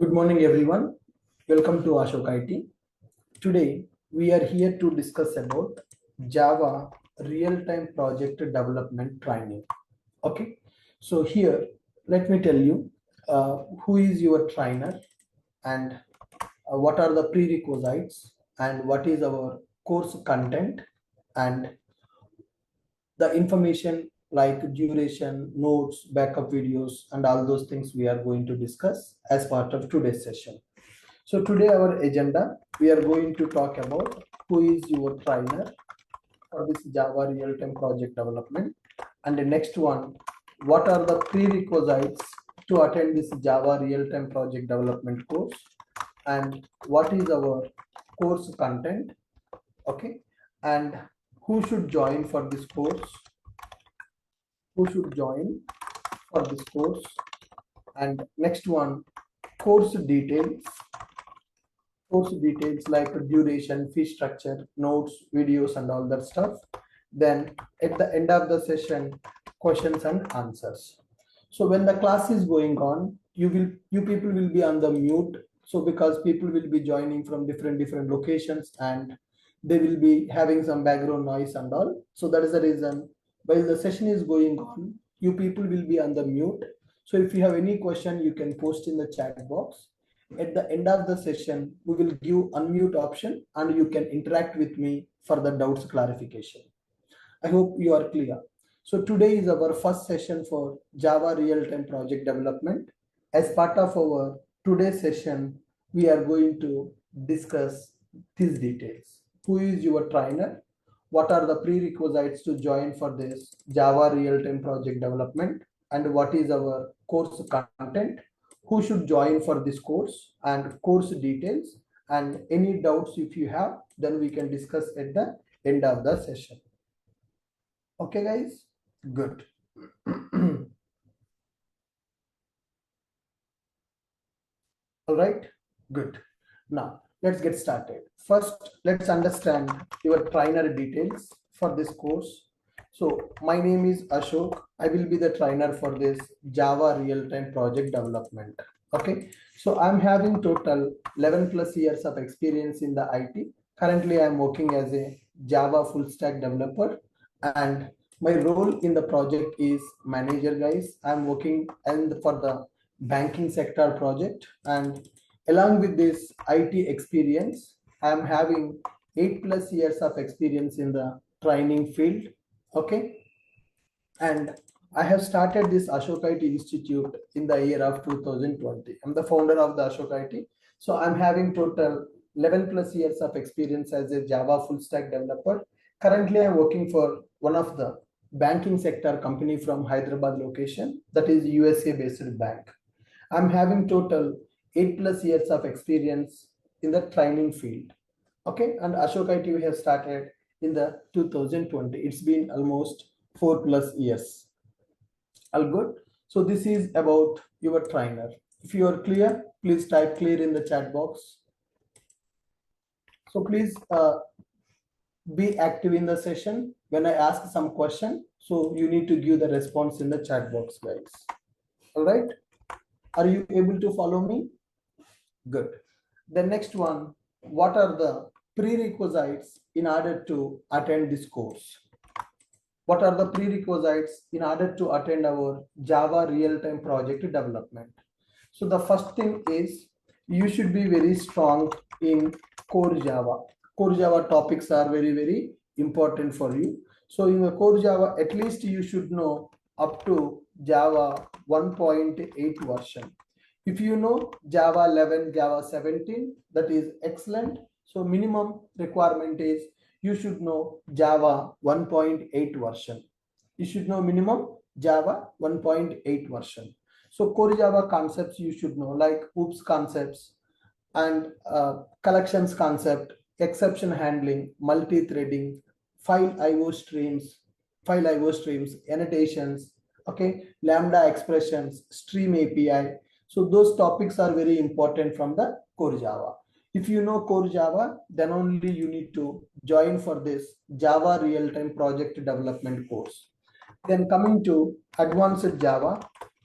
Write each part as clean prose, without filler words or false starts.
Good morning, everyone. Welcome to Ashok IT. Today, we are here to discuss about Java real-time project development training. Okay, so here, let me tell you who is your trainer and what are the prerequisites and what is our course content and the information like duration, notes, backup videos, and all those things we are going to discuss as part of today's session. So today our agenda, we are going to talk about who is your trainer for this Java real-time project development. And the next one, what are the prerequisites to attend this Java real-time project development course? And what is our course content? Okay. And who should join for this course? Who should join for this course? And next one, course details like duration, fee structure, notes, videos, and all that stuff. Then at the end of the session, questions and answers. So when the class is going on, you people will be on the mute. So because people will be joining from different locations and they will be having some background noise and all. So that is the reason while the session is going on, you people will be on the mute. So if you have any question, you can post in the chat box. At the end of the session, we will give unmute option and you can interact with me for the doubts clarification. I hope you are clear. So today is our first session for Java real-time project development. As part of our today's session, we are going to discuss these details. Who is your trainer? What are the prerequisites to join for this Java real-time project development? And what is our course content? Who should join for this course and course details, and any doubts if you have, then we can discuss at the end of the session. Okay guys, good. All right, good. Now let's get started. First, let's understand your trainer details for this course. So my name is Ashok. I will be the trainer for this Java real-time project development. Okay, so I'm having total 11 plus years of experience in the IT. Currently, I'm working as a Java full stack developer, and my role in the project is manager, guys. I'm working for the banking sector project, and along with this IT experience, I'm having 8 plus years of experience in the training field. Okay, and I have started this Ashok IT Institute in the year of 2020. I'm the founder of the Ashok IT. So I'm having total 11 plus years of experience as a Java full stack developer. Currently, I'm working for one of the banking sector company from Hyderabad location, that is USA based bank. I'm having total 8 plus years of experience in the training field. Okay, and Ashok IT we have started in the 2020. It's been almost 4 plus years. All good. So this is about your trainer. If you are clear, please type clear in the chat box. So please be active in the session. When I ask some question, so you need to give the response in the chat box, guys. All right. Are you able to follow me? Good. The next one, what are the prerequisites in order to attend this course? What are the prerequisites in order to attend our Java real-time project development? So the first thing is you should be very strong in core Java. Core Java topics are very important for you. So in the core Java, at least you should know up to Java 1.8 version. If you know Java 11, Java 17, that is excellent. So minimum requirement is you should know Java 1.8 version. You should know minimum Java 1.8 version. So core Java concepts you should know, like oops concepts and collections concept, exception handling, multi-threading, file IO streams, annotations, okay, lambda expressions, stream API. So those topics are very important from the core Java. If you know core Java, then only you need to join for this Java real-time project development course. Then coming to advanced Java.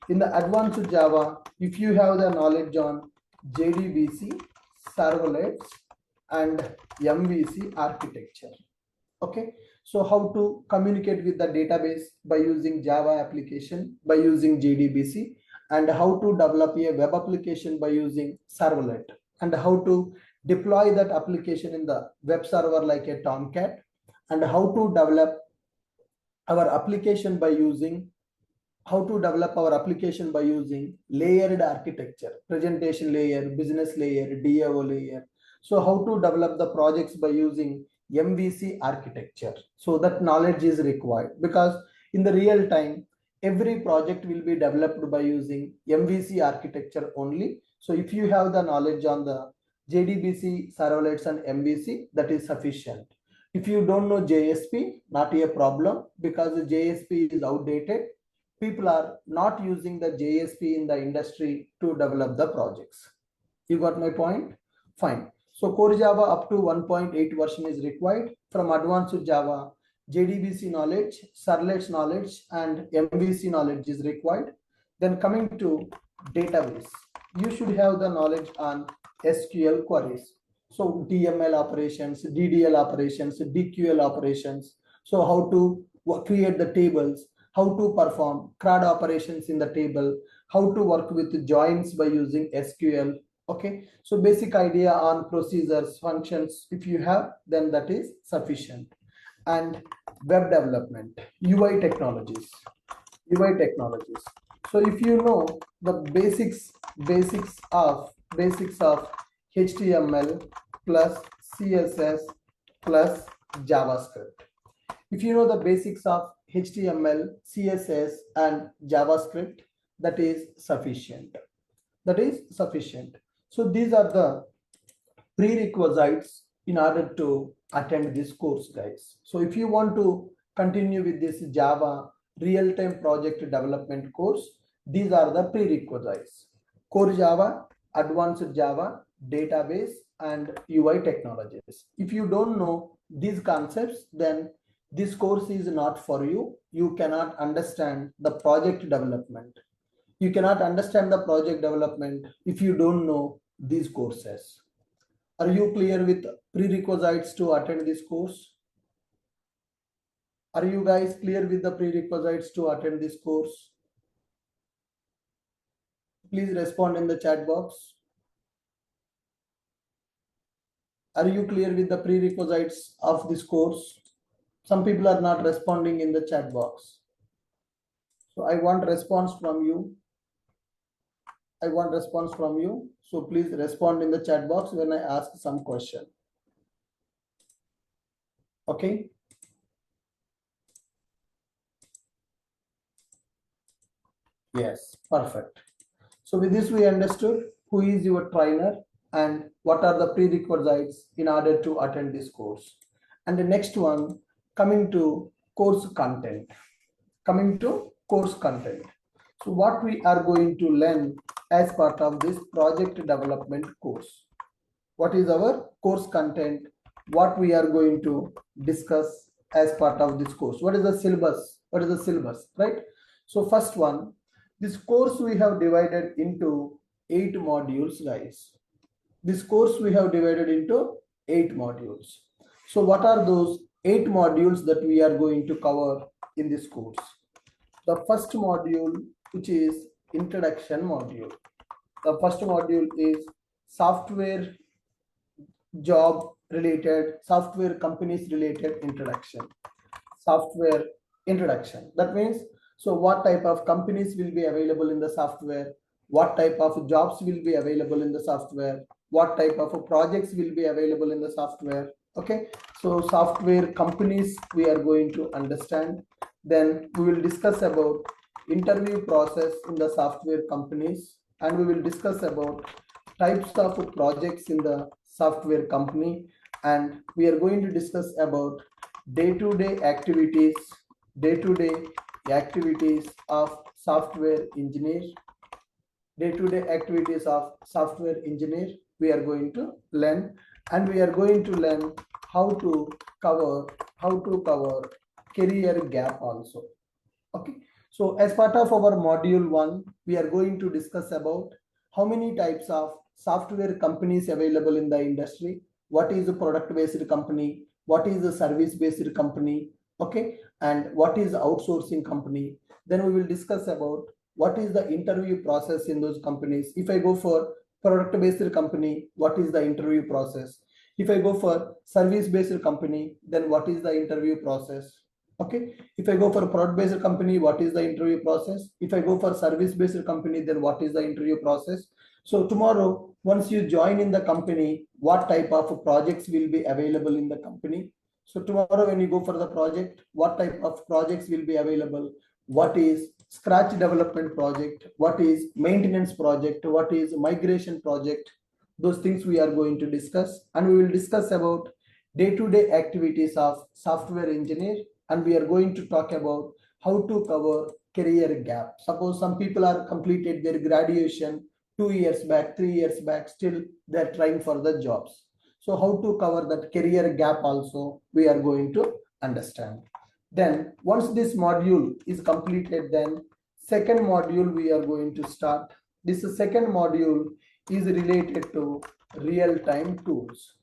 In the advanced Java, if you have the knowledge on JDBC, servlets, and MVC architecture. Okay, so how to communicate with the database by using Java application by using JDBC, and how to develop a web application by using servlet, and how to deploy that application in the web server like a Tomcat, and how to develop our application by using layered architecture, presentation layer, business layer, DAO layer. So how to develop the projects by using MVC architecture. So that knowledge is required, because in the real time, every project will be developed by using MVC architecture only. So if you have the knowledge on the JDBC, servlets, and MVC, that is sufficient. If you don't know JSP, not a problem, because the JSP is outdated. People are not using the JSP in the industry to develop the projects. You got my point? Fine. So core Java up to 1.8 version is required. From advanced Java, JDBC knowledge, servlets knowledge, and MVC knowledge is required. Then coming to database, you should have the knowledge on SQL queries. So DML operations, DDL operations, DQL operations. So how to create the tables, how to perform CRUD operations in the table, how to work with joins by using SQL. Okay, so basic idea on procedures, functions, if you have, then that is sufficient. And web development, UI technologies. So if you know the basics of HTML plus CSS plus JavaScript. If you know the basics of HTML, CSS, and JavaScript, that is sufficient. So these are the prerequisites in order to attend this course, guys. So if you want to continue with this Java real-time project development course, these are the prerequisites: core Java, advanced Java, database, and UI technologies. If you don't know these concepts, then this course is not for you. You cannot understand the project development. You cannot understand the project development if you don't know these courses. Are you clear with prerequisites to attend this course? Are you guys clear with the prerequisites to attend this course? Please respond in the chat box. Are you clear with the prerequisites of this course? Some people are not responding in the chat box. So I want response from you. So please respond in the chat box when I ask some question. Okay. Yes, perfect. So with this, we understood who is your trainer and what are the prerequisites in order to attend this course. And the next one, coming to course content. So what we are going to learn as part of this project development course. What is our course content? What we are going to discuss as part of this course? What is the syllabus? Right? So first one, this course we have divided into 8 modules, guys. So what are those 8 modules that we are going to cover in this course? The first module, which is introduction module. The first module is software companies related introduction. That means, so what type of companies will be available in the software? What type of jobs will be available in the software? What type of projects will be available in the software? Okay, so software companies we are going to understand. Then we will discuss about interview process in the software companies, and we will discuss about types of projects in the software company, and we are going to discuss about day-to-day activities of software engineer. We are going to learn, and we are going to learn how to cover career gap also. Okay, so as part of our module 1, we are going to discuss about how many types of software companies available in the industry, what is a product based company, what is a service based company, okay, and what is outsourcing company. Then we will discuss about what is the interview process in those companies. If I go for product based company, what is the interview process? If I go for service based company, then what is the interview process? Okay, if I go for a product based company, what is the interview process? If I go for service based company, then what is the interview process? So tomorrow, once you join in the company, what type of projects will be available in the company? So tomorrow when you go for the project, what type of projects will be available? What is scratch development project? What is maintenance project? What is migration project? Those things we are going to discuss, and we will discuss about day-to-day activities of software engineer, and we are going to talk about how to cover career gap. Suppose some people are completed their graduation 2 years back, 3 years back, still they're trying for the jobs. So how to cover that career gap also we are going to understand. Then once this module is completed, then second module we are going to start. This second module is related to real-time tools.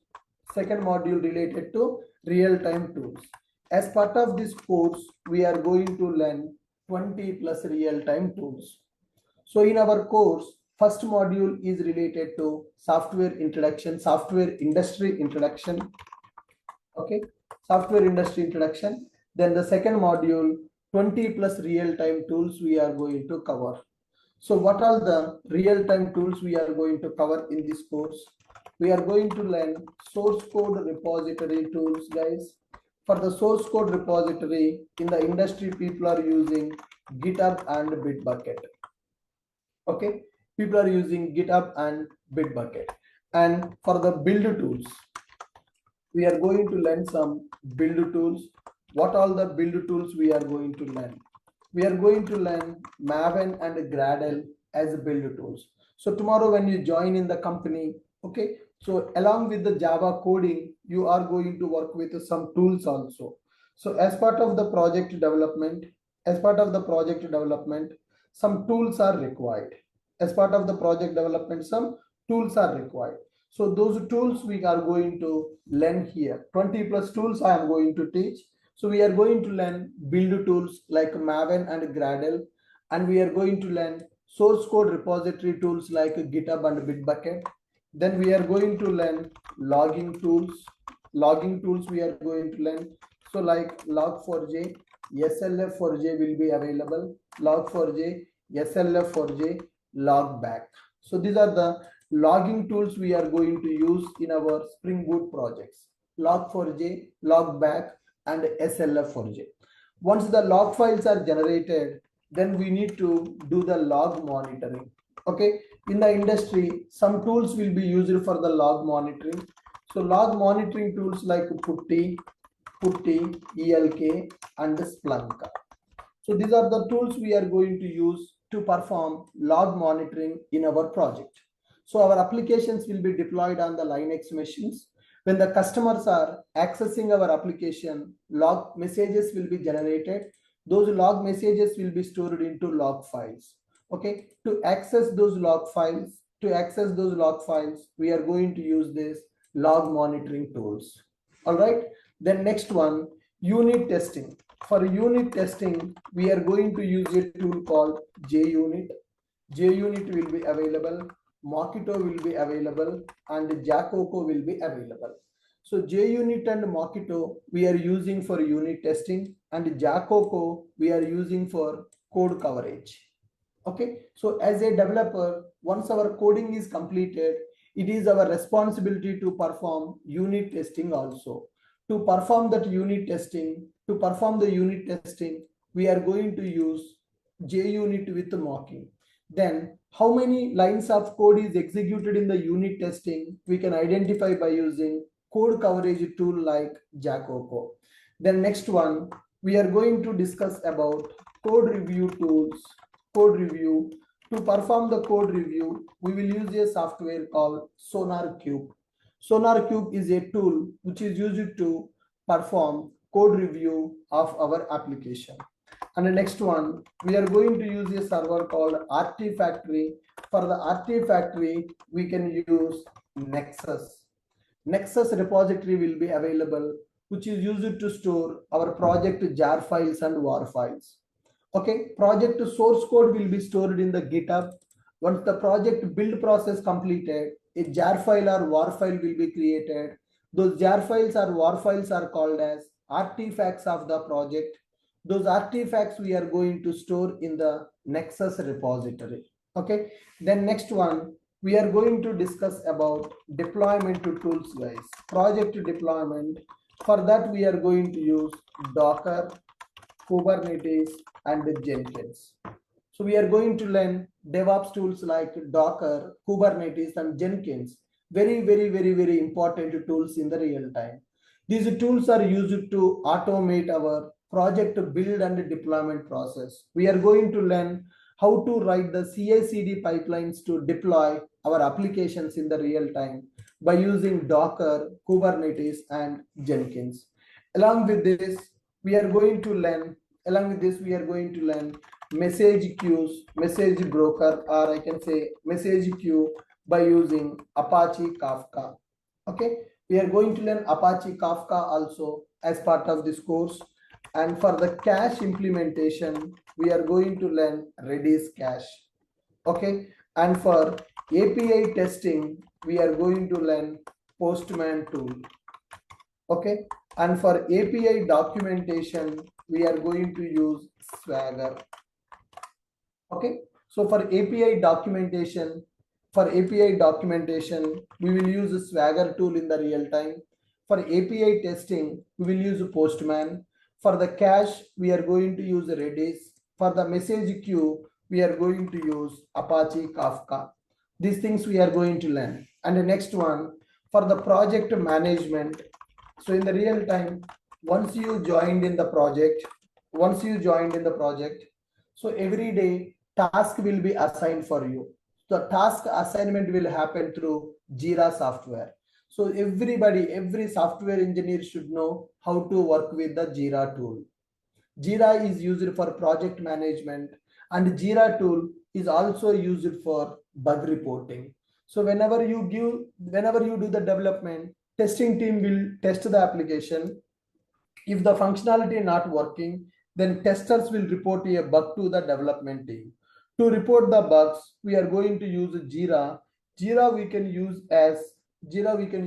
Second module related to real-time tools. As part of this course, we are going to learn 20 plus real-time tools. So in our course, first module is related to software introduction, software industry introduction. Okay, software industry introduction. Then the second module, 20 plus real-time tools we are going to cover. So what are the real-time tools we are going to cover in this course? We are going to learn source code repository tools, guys. For the source code repository, in the industry, people are using GitHub and Bitbucket. Okay, people are using GitHub and Bitbucket. And for the build tools, we are going to learn some build tools. What all the build tools we are going to learn? We are going to learn Maven and Gradle as build tools. So tomorrow when you join in the company, okay, so along with the Java coding, you are going to work with some tools also. So as part of the project development, some tools are required. As part of the project development, some tools are required. So those tools we are going to learn here. 20 plus tools I am going to teach. So we are going to learn build tools like Maven and Gradle, and we are going to learn source code repository tools like GitHub and Bitbucket. Then we are going to learn logging tools. Logging tools we are going to learn. So like Log4j, SLF4j will be available. Log4j, SLF4j, Logback. So these are the logging tools we are going to use in our Spring Boot projects. Log4j, Logback, and SLF4j. Once the log files are generated, then we need to do the log monitoring. Okay, in the industry, some tools will be used for the log monitoring. So log monitoring tools like Putty, ELK, and Splunk. So these are the tools we are going to use to perform log monitoring in our project. So our applications will be deployed on the Linux machines. When the customers are accessing our application, log messages will be generated. Those log messages will be stored into log files. Okay, to access those log files, we are going to use this log monitoring tools. All right. Then next one, unit testing. For unit testing, we are going to use a tool called JUnit. JUnit will be available. Mockito will be available, and Jacoco will be available. So JUnit and Mockito we are using for unit testing, and Jacoco we are using for code coverage. Okay, so as a developer, once our coding is completed, it is our responsibility to perform unit testing also. To perform the unit testing, we are going to use JUnit with mocking. Then how many lines of code is executed in the unit testing, we can identify by using code coverage tool like Jacoco. Then next one, we are going to discuss about code review tools. Code review. To perform the code review, we will use a software called SonarQube. SonarQube is a tool which is used to perform code review of our application. And the next one, we are going to use a server called Artifactory. For the Artifactory, we can use Nexus. Nexus repository will be available, which is used to store our project jar files and war files. Okay, project source code will be stored in the GitHub. Once the project build process completed, a jar file or war file will be created. Those jar files or war files are called as artifacts of the project. Those artifacts we are going to store in the Nexus repository. Okay, then next one, we are going to discuss about deployment to tools, guys. Project deployment. For that, we are going to use Docker, Kubernetes, and Jenkins. So we are going to learn DevOps tools like Docker, Kubernetes, and Jenkins. Very important tools in the real time. These tools are used to automate our project build and deployment process. We are going to learn how to write the CI/CD pipelines to deploy our applications in the real time by using Docker, Kubernetes, and Jenkins. Along with this, we are going to learn message queues, message broker, or I can say message queue by using Apache Kafka. Okay, we are going to learn Apache Kafka also as part of this course. And for the cache implementation, we are going to learn Redis cache. Okay, and for API testing, we are going to learn Postman tool. Okay, and for API documentation, we are going to use Swagger. Okay, so for API documentation, we will use a Swagger tool in the real time. For API testing, we will use Postman. For the cache, we are going to use Redis. For the message queue, we are going to use Apache Kafka. These things we are going to learn. And the next one, for the project management. So in the real time, once you joined in the project, so every day task will be assigned for you. The task assignment will happen through Jira software. So every software engineer should know how to work with the Jira tool. Jira is used for project management, and Jira tool is also used for bug reporting. So whenever you do the development, testing team will test the application. If the functionality not working, then testers will report a bug to the development team. To report the bugs, we are going to use Jira. Jira we can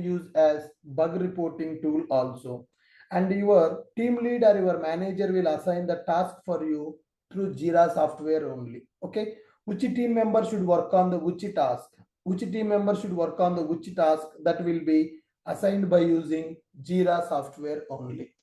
use as bug reporting tool also. And your team lead or your manager will assign the task for you through Jira software only. Okay, which team member should work on the which task? That will be assigned by using Jira software only.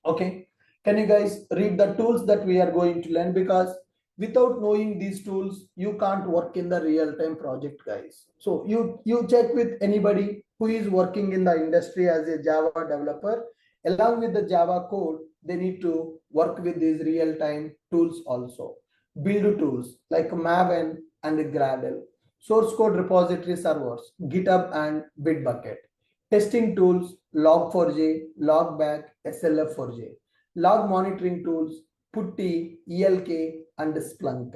Okay, can you guys read the tools that we are going to learn? Because without knowing these tools, you can't work in the real-time project, guys. So you check with anybody who is working in the industry as a Java developer. Along with the Java code, they need to work with these real-time tools also. Build tools like Maven and Gradle. Source code repository servers, GitHub and Bitbucket. Testing tools, Log4j, Logback, SLF4j. Log monitoring tools, Putty, ELK, and Splunk.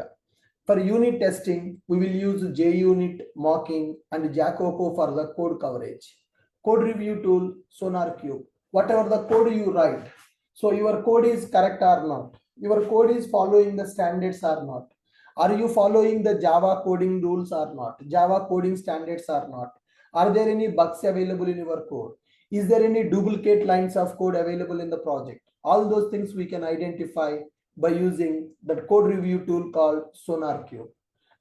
For unit testing, we will use JUnit, Mocking, and Jacopo for the code coverage. Code review tool, SonarQube. Whatever the code you write, so your code is correct or not? Your code is following the standards or not? Are you following the Java coding rules or not? Java coding standards or not? Are there any bugs available in your code? Is there any duplicate lines of code available in the project? All those things we can identify by using the code review tool called SonarQube.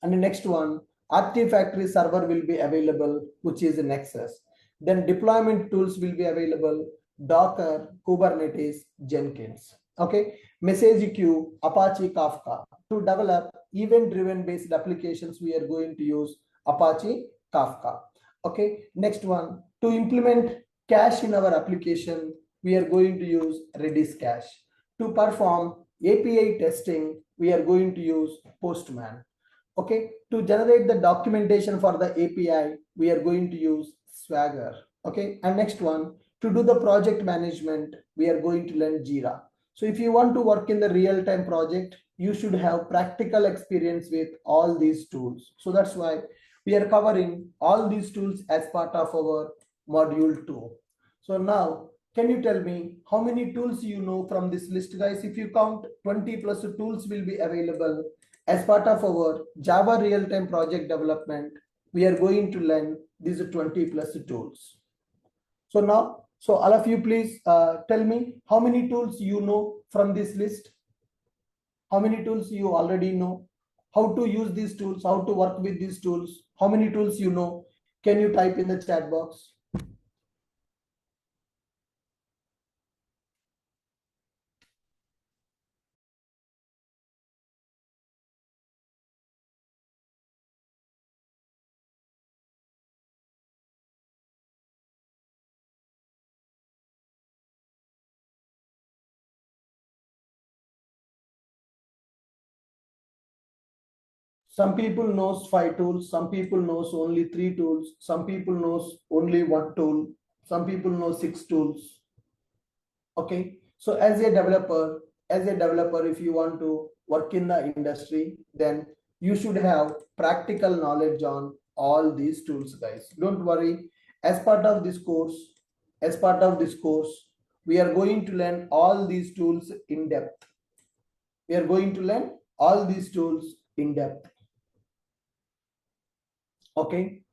And the next one, Artifactory server will be available, which is Nexus. Then deployment tools will be available, Docker, Kubernetes, Jenkins. Okay, message queue, Apache Kafka. To develop event-driven based applications, we are going to use Apache Kafka. Okay, next one, to implement cache in our application, we are going to use Redis cache. To perform API testing, we are going to use Postman. Okay, to generate the documentation for the API, we are going to use Swagger. Okay, and next one, to do the project management, we are going to learn Jira. So if you want to work in the real-time project, you should have practical experience with all these tools. So that's why we are covering all these tools as part of our module 2. So now, can you tell me how many tools you know from this list, guys? If you count, 20 plus tools will be available as part of our Java real-time project development. We are going to learn these 20 plus tools. So now, so all of you please tell me how many tools you know from this list. How many tools you already know? How to use these tools, how to work with these tools, how many tools you know? Can you type in the chat box? Some people knows 5 tools, some people knows only 3 tools, some people knows only 1 tool, some people know 6 tools. Okay, so as a developer, if you want to work in the industry, then you should have practical knowledge on all these tools, guys. Don't worry. As part of this course, as part of this course, we are going to learn all these tools in depth. We are going to learn all these tools in depth. Okay.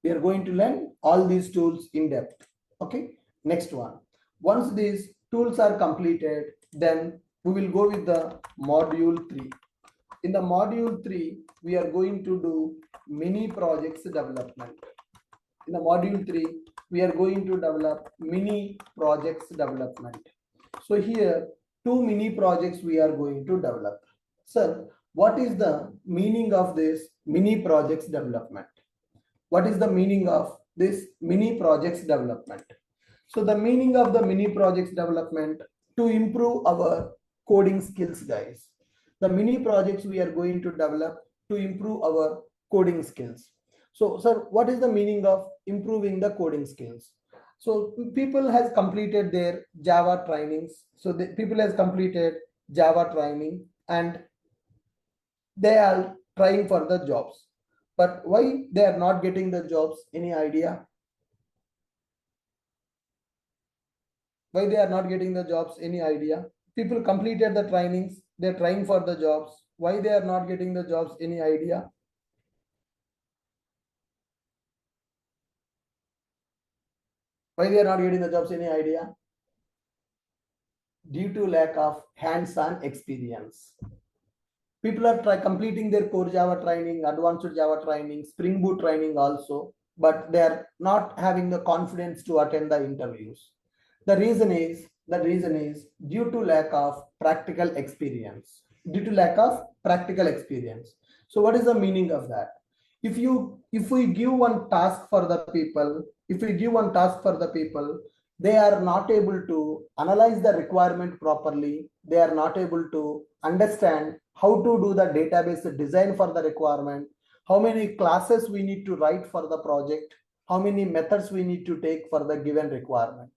We are going to learn all these tools in depth. Okay, next one. Once these tools are completed, then we will go with the module 3. In the module 3, we are going to do mini projects development. In the module 3, we are going to develop mini projects development. So here, 2 mini projects we are going to develop. Sir, what is the meaning of this mini projects development? What is the meaning of this mini projects development? So the meaning of the mini projects development to improve our coding skills, guys. The mini projects we are going to develop to improve our coding skills. So sir, what is the meaning of improving the coding skills? So people has completed their Java trainings. So the people has completed Java training and they are trying for the jobs. But why they are not getting the jobs? Any idea? Why they are not getting the jobs? Any idea? People completed the trainings, they're trying for the jobs. Why they are not getting the jobs? Any idea? Why they are not getting the jobs? Any idea? Due to lack of hands-on experience. People are completing their core Java training, advanced Java training, Spring Boot training also, but they are not having the confidence to attend the interviews. The reason is due to lack of practical experience. Due to lack of practical experience. So what is the meaning of that? If we give one task for the people, if we give one task for the people, they are not able to analyze the requirement properly. They are not able to understand how to do the database design for the requirement, how many classes we need to write for the project, how many methods we need to take for the given requirement.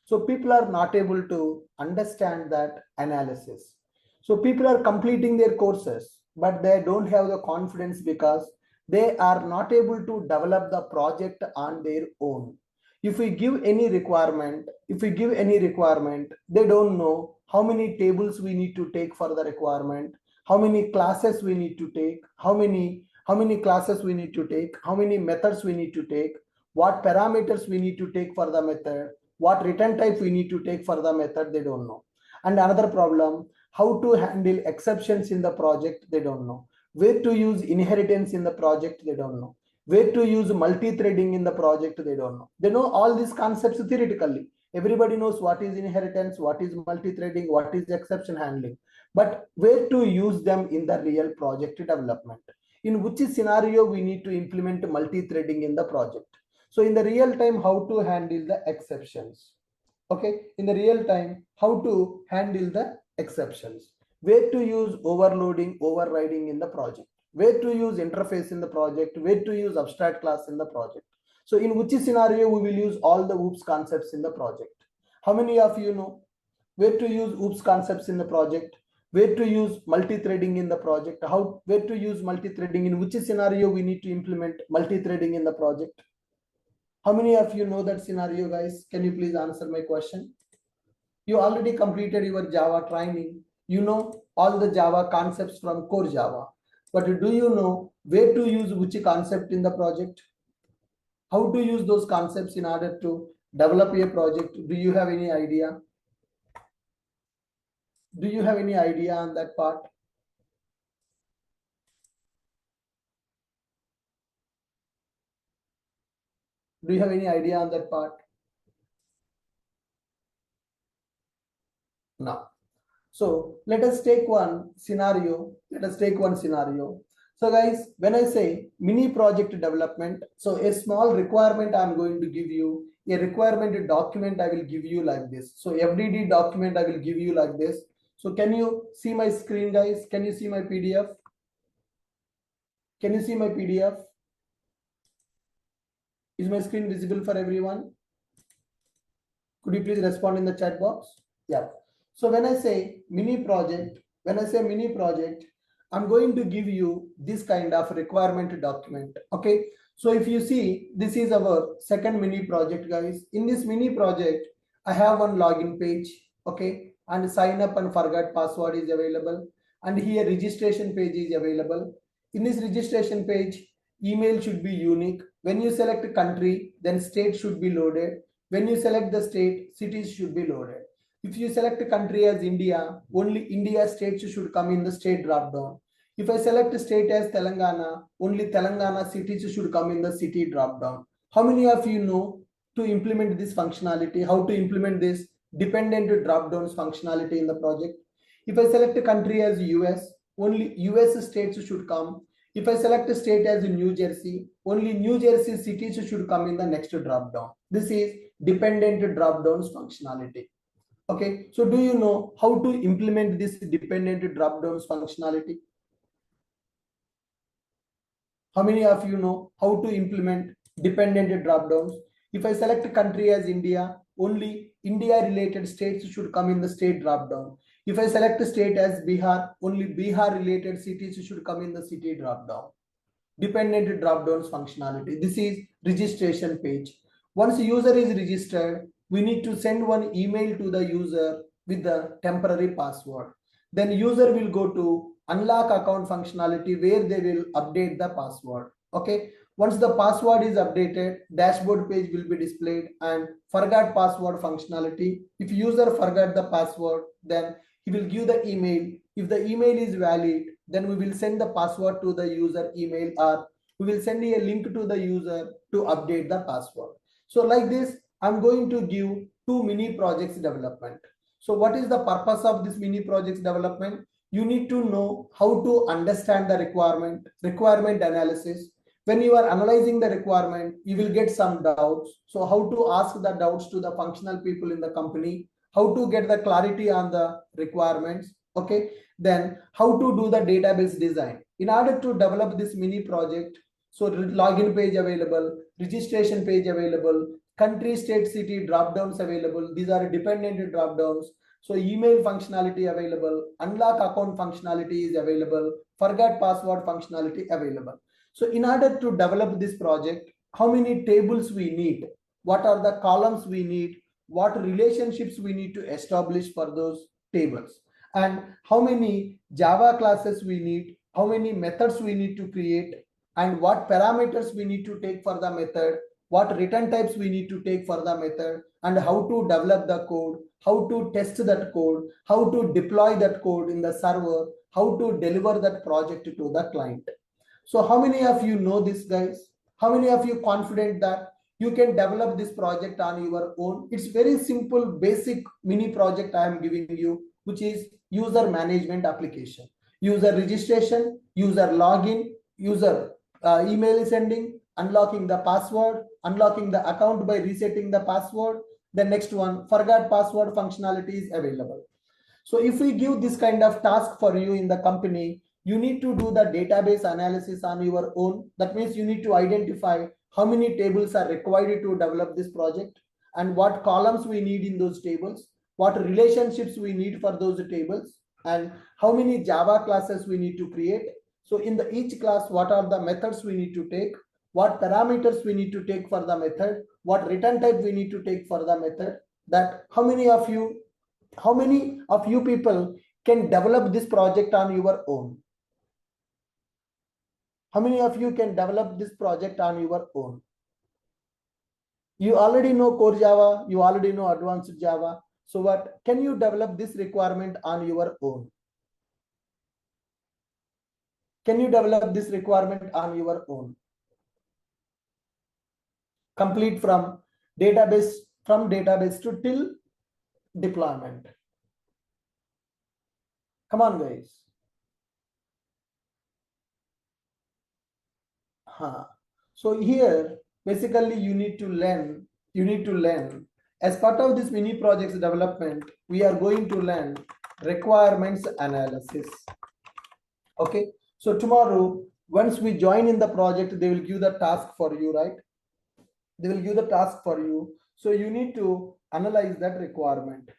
So people are not able to understand that analysis. So people are completing their courses, but they don't have the confidence because they are not able to develop the project on their own. If we give any requirement, they don't know how many tables we need to take for the requirement, how many classes we need to take, how many classes we need to take, how many methods we need to take, what parameters we need to take for the method, what return type we need to take for the method, they don't know. And another problem, how to handle exceptions in the project, they don't know. Where to use inheritance in the project, they don't know. Where to use multi-threading in the project, they don't know. They know all these concepts theoretically. Everybody knows what is inheritance, what is multi-threading, what is exception handling. But where to use them in the real project development? In which scenario we need to implement multi-threading in the project? So in the real time, how to handle the exceptions? Okay, in the real time, how to handle the exceptions? Where to use overloading, overriding in the project? where to use interface in the project, where to use abstract class in the project. So in which scenario we will use all the OOPS concepts in the project. How many of you know where to use OOPS concepts in the project, where to use multi-threading in the project, where to use multi-threading, in which scenario we need to implement multi-threading in the project? How many of you know that scenario, guys? Can you please answer my question? You already completed your Java training. You know all the Java concepts from core Java. But do you know where to use which concept in the project? How to use those concepts in order to develop a project? Do you have any idea? Do you have any idea on that part? Do you have any idea on that part? No. So let us take one scenario. So guys, when I say mini project development, so a small requirement I'm going to give you, a requirement document I will give you like this. So FDD document I will give you like this. So can you see my screen, guys? Can you see my PDF? Can you see my PDF? Is my screen visible for everyone? Could you please respond in the chat box? Yeah. So when I say mini project, I'm going to give you this kind of requirement document. Okay. So if you see, this is our second mini project, guys. In this mini project, I have one login page. Okay. And sign up and forget password is available. And here registration page is available. In this registration page, email should be unique. When you select country, then state should be loaded. When you select the state, cities should be loaded. If you select a country as India, only India states should come in the state drop down. If I select a state as Telangana, only Telangana cities should come in the city drop down. How many of you know to implement this functionality, how to implement this dependent drop downs functionality in the project? If I select a country as US, only US states should come. If I select a state as New Jersey, only New Jersey cities should come in the next drop down. This is dependent drop downs functionality. Okay, so do you know how to implement this dependent drop downs functionality? How many of you know how to implement dependent drop downs? If I select a country as India, only India related states should come in the state drop down. If I select a state as Bihar, only Bihar related cities should come in the city drop down. Dependent drop downs functionality. This is registration page. Once the user is registered, we need to send one email to the user with the temporary password. Then user will go to unlock account functionality where they will update the password. Okay. Once the password is updated, dashboard page will be displayed and forgot password functionality. If user forgot the password, then he will give the email. If the email is valid, then we will send the password to the user email, or we will send a link to the user to update the password. So like this, I'm going to give two mini projects development. So what is the purpose of this mini projects development? You need to know how to understand the requirement analysis. When you are analyzing the requirement, you will get some doubts. So how to ask the doubts to the functional people in the company, how to get the clarity on the requirements. Okay. Then how to do the database design. In order to develop this mini project, so login page available, registration page available, country, state, city drop downs available. These are dependent drop downs. So email functionality available, unlock account functionality is available, forget password functionality available. So in order to develop this project, how many tables we need? What are the columns we need? What relationships we need to establish for those tables? And how many Java classes we need? How many methods we need to create? And what parameters we need to take for the method? What return types we need to take for the method, and how to develop the code, how to test that code, how to deploy that code in the server, how to deliver that project to the client. So how many of you know this, guys? How many of you confident that you can develop this project on your own? It's very simple, basic mini project I am giving you, which is user management application. User registration, user login, user email sending, unlocking the password, unlocking the account by resetting the password. The next one, forgot password functionality is available. So if we give this kind of task for you in the company, You need to do the database analysis on your own. That means you need to identify how many tables are required to develop this project and what columns we need in those tables, what relationships we need for those tables, and how many Java classes we need to create. So in the each class, what are the methods we need to take, what parameters we need to take for the method, what return type we need to take for the method, that how many of you people can develop this project on your own. How many of you can develop this project on your own? You already know core Java, you already know advanced Java. So what can you develop this requirement on your own? Can you develop this requirement on your own? Complete from database to till deployment. Come on, guys. So here, basically you need to learn as part of this mini projects development, we are going to learn requirements analysis. Okay. So tomorrow, once we join in the project, they will give the task for you, right? They will give the task for you. So you need to analyze that requirement.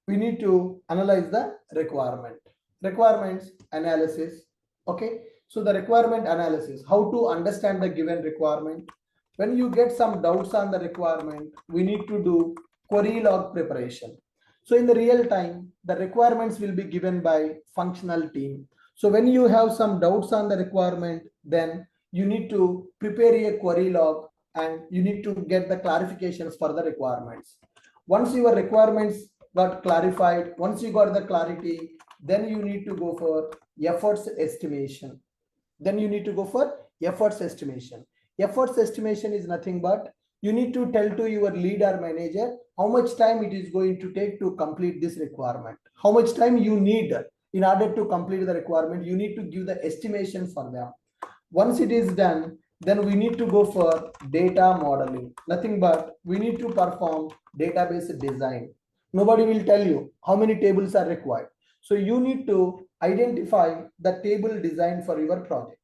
We need to analyze the requirements analysis. Okay. So the requirement analysis, how to understand the given requirement. When you get some doubts on the requirement, we need to do query log preparation. So in the real time, the requirements will be given by functional team. So when you have some doubts on the requirement, then you need to prepare a query log and you need to get the clarifications for the requirements. Once your requirements got clarified, once you got the clarity, then you need to go for efforts estimation. Efforts estimation is nothing but you need to tell to your lead or manager how much time it is going to take to complete this requirement. How much time you need in order to complete the requirement. You need to give the estimation for them. Once it is done, then we need to go for data modeling. Nothing but we need to perform database design. Nobody will tell you how many tables are required. So you need to identify the table design for your project.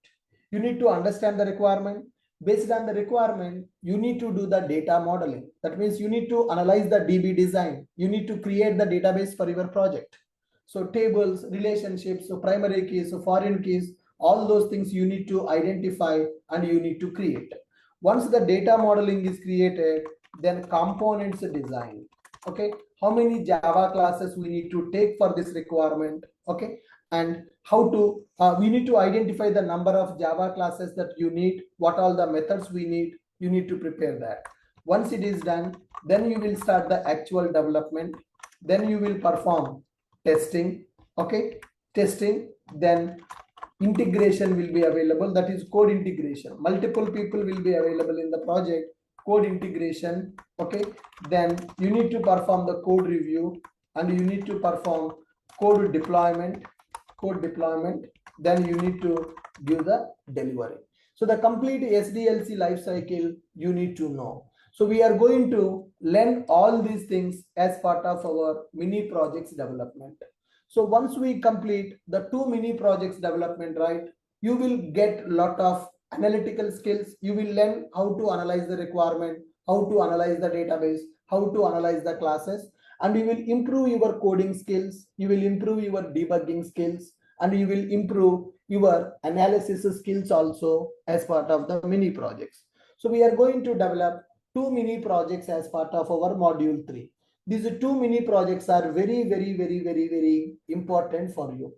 You need to understand the requirement. Based on the requirement, you need to do the data modeling. That means you need to analyze the DB design. You need to create the database for your project. So tables, relationships, so primary keys, so foreign keys, all those things you need to identify and you need to create. Once the data modeling is created, then components design. Okay, how many Java classes we need to take for this requirement? Okay, and how to we need to identify the number of Java classes that you need, what all the methods we need. You need to prepare that. Once it is done, then you will start the actual development. Then you will perform testing. Okay, testing, then integration will be available, that is code integration. Multiple people will be available in the project. Code integration. Okay, then you need to perform the code review and you need to perform code deployment. Then you need to give the delivery. So the complete SDLC life cycle you need to know. So we are going to learn all these things as part of our mini projects development. So once we complete the 2 mini projects development, right, you will get a lot of analytical skills. You will learn how to analyze the requirement, how to analyze the database, how to analyze the classes, and you will improve your coding skills. You will improve your debugging skills, and you will improve your analysis skills also as part of the mini projects. So we are going to develop 2 mini projects as part of our module 3. These 2 mini projects are very important for you.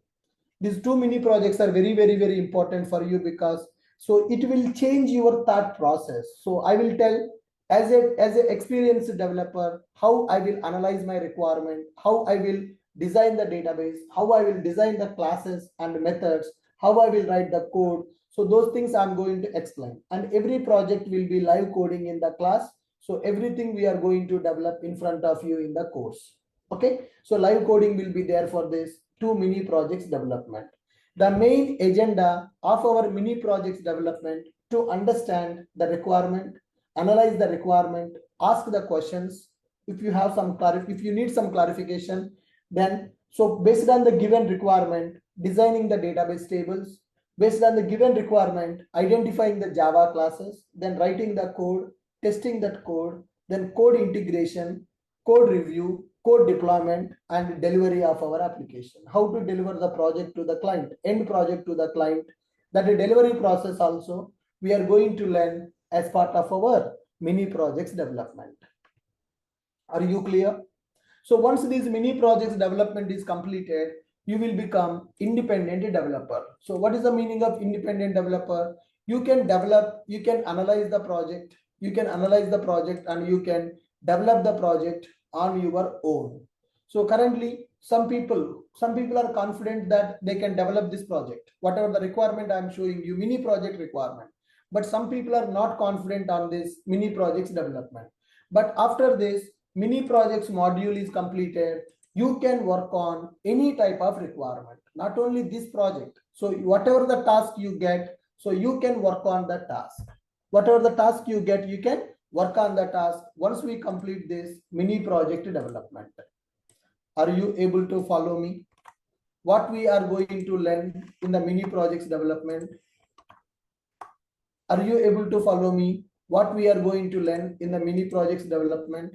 These 2 mini projects are very important for you because so it will change your thought process. So I will tell as an experienced developer how I will analyze my requirement, how I will design the database, how I will design the classes and methods, how I will write the code. So those things I'm going to explain, and every project will be live coding in the class. So everything we are going to develop in front of you in the course. Okay, so live coding will be there for this 2 mini projects development. The main agenda of our mini projects development to understand the requirement, analyze the requirement, ask the questions. If you have some if you need some clarification, then So based on the given requirement, designing the database tables, based on the given requirement, identifying the Java classes, then writing the code, testing that code, then code integration, code review, code deployment, and delivery of our application. How to deliver the project to the client, end project to the client. That delivery process also we are going to learn as part of our mini projects development. Are you clear? So once these mini projects development is completed, you will become independent developer. So what is the meaning of independent developer? You can develop, you can analyze the project, and you can develop the project on your own. So currently some people are confident that they can develop this project, whatever the requirement I am showing you, mini project requirement. But some people are not confident on this mini projects development. But after this mini projects module is completed, you can work on any type of requirement, not only this project. So whatever the task you get, so you can work on the task. Whatever the task you get, you can work on the task once we complete this mini project development. Are you able to follow me? What we are going to learn in the mini projects development? Are you able to follow me? What we are going to learn in the mini projects development?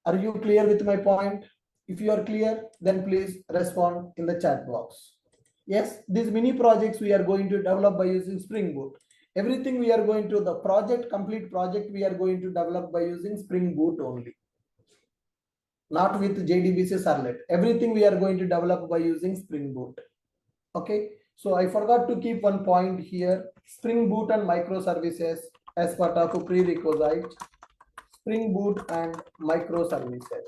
Are you clear with my point? If you are clear, then please respond in the chat box. Yes, these mini projects we are going to develop by using Spring Boot. Everything we are going to, the project, complete project we are going to develop by using Spring Boot only. Not with JDBC Servlet. Everything we are going to develop by using Spring Boot. Okay, so I forgot to keep one point here. Spring Boot and microservices as part of a prerequisite. Spring Boot and microservices.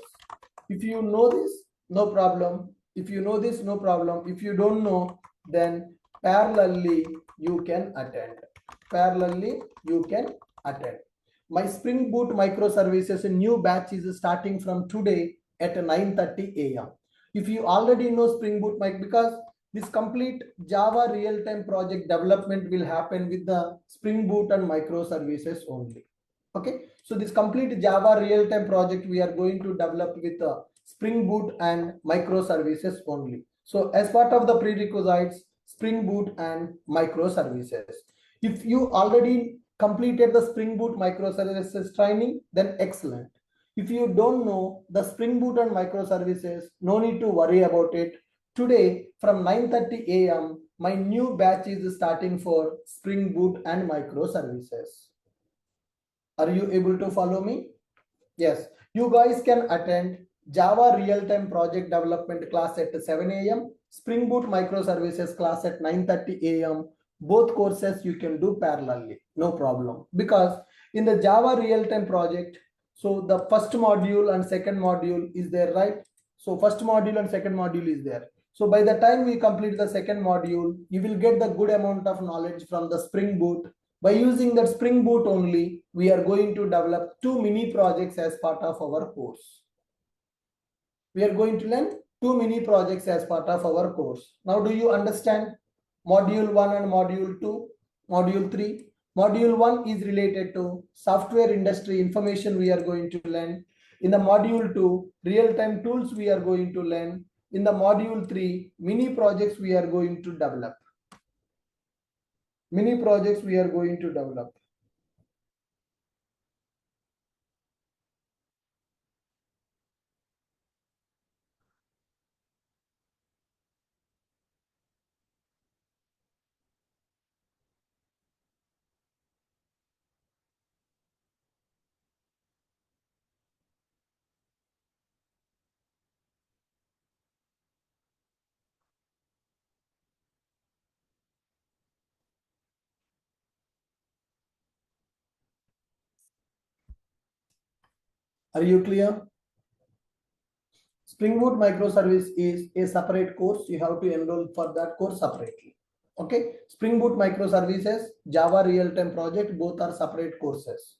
If you know this, no problem. If you know this, no problem. If you don't know, then parallelly you can attend. Parallelly you can attend. My Spring Boot microservices, a new batch is starting from today at 9:30 a.m. If you already know Spring Boot, because this complete Java real-time project development will happen with the Spring Boot and microservices only. Okay, so this complete Java real-time project we are going to develop with Spring Boot and microservices only. So as part of the prerequisites, Spring Boot and microservices. If you already completed the Spring Boot microservices training, then excellent. If you don't know the Spring Boot and microservices, no need to worry about it. Today from 9:30 a.m. my new batch is starting for Spring Boot and microservices. Are you able to follow me? Yes, you guys can attend Java real-time project development class at 7 a.m. Spring Boot microservices class at 9:30 a.m. Both courses you can do parallelly, no problem. Because in the Java real-time project, so the first module and second module is there, right? So first module and second module is there. So by the time we complete the second module, you will get the good amount of knowledge from the Spring Boot. By using that Spring Boot only, we are going to develop 2 mini projects as part of our course. We are going to learn 2 mini projects as part of our course. Now, do you understand module 1 and module 2, module 3? Module 1 is related to software industry information we are going to learn. In the module 2, real-time tools we are going to learn. In the module 3, mini projects we are going to develop. Mini projects we are going to develop. Are you clear? Spring Boot microservice is a separate course. You have to enroll for that course separately. Okay, Spring Boot microservices, Java real-time project, both are separate courses.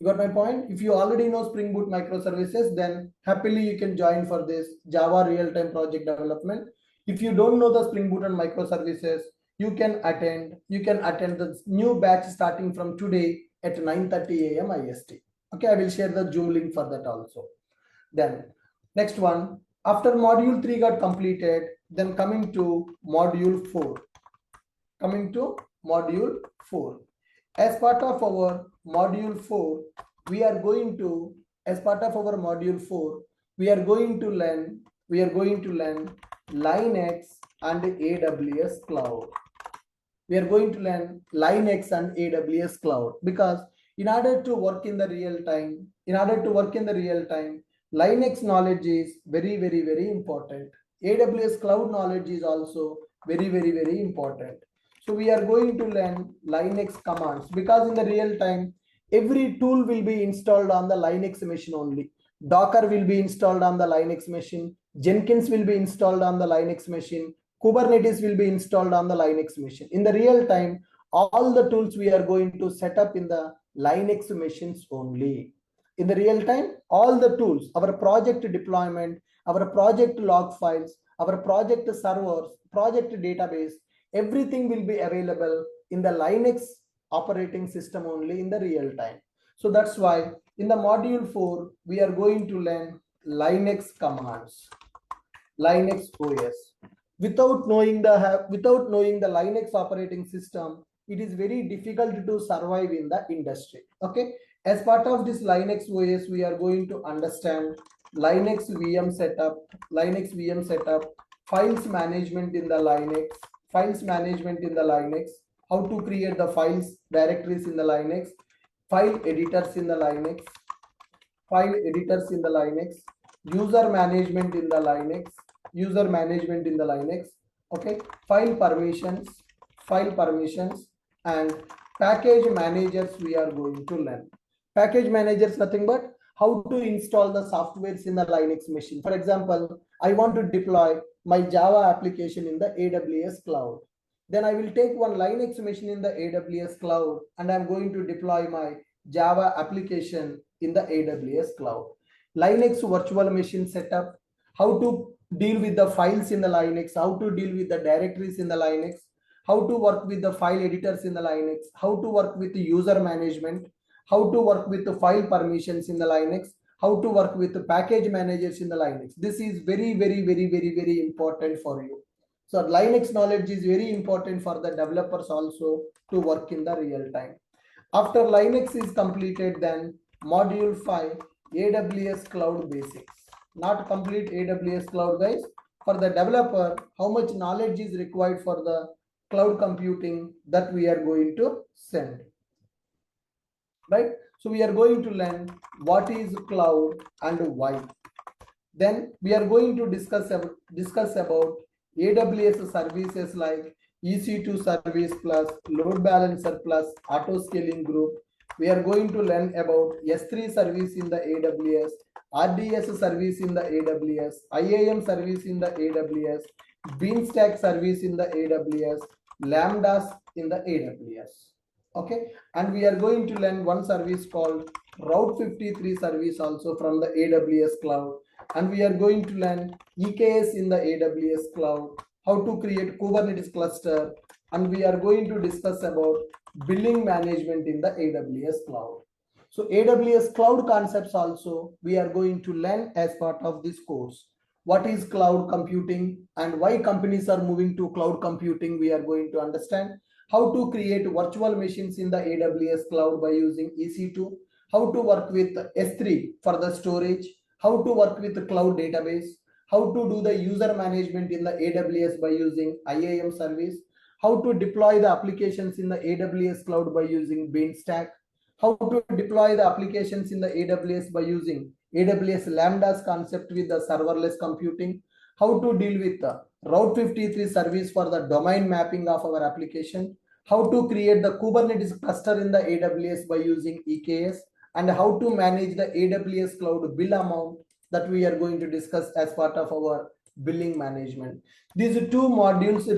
You got my point? If you already know Spring Boot microservices, then happily you can join for this Java real-time project development. If you don't know the Spring Boot and microservices, you can attend the new batch starting from today at 9:30 a.m. IST. Okay, I will share the Zoom link for that also. Then next one, after module 3 got completed, then coming to module 4. Coming to module 4. As part of our module 4, we are going to, as part of our module 4, we are going to learn Linux and AWS cloud. We are going to learn Linux and AWS cloud, because in order to work in the real time, Linux knowledge is very, very, very important. AWS cloud knowledge is also very, very, very important. So we are going to learn Linux commands, because in the real time, every tool will be installed on the Linux machine only. Docker will be installed on the Linux machine. Jenkins will be installed on the Linux machine. Kubernetes will be installed on the Linux machine. In the real time, all the tools we are going to set up in the Linux machines only. In the real time, all the tools, our project deployment, our project log files, our project servers, project database, everything will be available in the Linux operating system only in the real time. So that's why in the module 4, we are going to learn Linux commands, Linux OS. Without knowing the Linux operating system, it is very difficult to survive in the industry. Okay, as part of this Linux OS, we are going to understand Linux VM setup, files management in the Linux, how to create the files directories in the Linux, file editors in the Linux, user management in the Linux, okay, file permissions, and package managers we are going to learn. Package managers, nothing but how to install the softwares in the Linux machine. For example, I want to deploy my Java application in the AWS cloud. Then I will take one Linux machine in the AWS cloud, and I'm going to deploy my Java application in the AWS cloud. Linux virtual machine setup, how to deal with the files in the Linux, how to deal with the directories in the Linux, how to work with the file editors in the Linux, how to work with the user management, how to work with the file permissions in the Linux, how to work with the package managers in the Linux. This is very, very, very, very, very important for you. So Linux knowledge is very important for the developers also to work in the real time. After Linux is completed, then module 5, AWS cloud basics. Not complete AWS cloud, guys. For the developer, how much knowledge is required for the cloud computing, that we are going to send. Right? So we are going to learn what is cloud and why. Then we are going to discuss about AWS services like EC2 service plus load balancer plus auto scaling group. We are going to learn about S3 service in the AWS, RDS service in the AWS, IAM service in the AWS, Beanstalk service in the AWS, Lambdas in the AWS. Okay, and we are going to learn one service called Route 53 service also from the AWS cloud, and we are going to learn EKS in the AWS cloud, how to create Kubernetes cluster, and we are going to discuss about billing management in the AWS cloud. So AWS cloud concepts also we are going to learn as part of this course. What is cloud computing and why companies are moving to cloud computing, we are going to understand. How to create virtual machines in the AWS cloud by using EC2, how to work with S3 for the storage, how to work with the cloud database, how to do the user management in the AWS by using IAM service, how to deploy the applications in the AWS cloud by using Beanstalk, how to deploy the applications in the AWS by using AWS Lambdas concept with the serverless computing, how to deal with the Route 53 service for the domain mapping of our application, how to create the Kubernetes cluster in the AWS by using EKS, and how to manage the AWS cloud bill amount, that we are going to discuss as part of our billing management. These two modules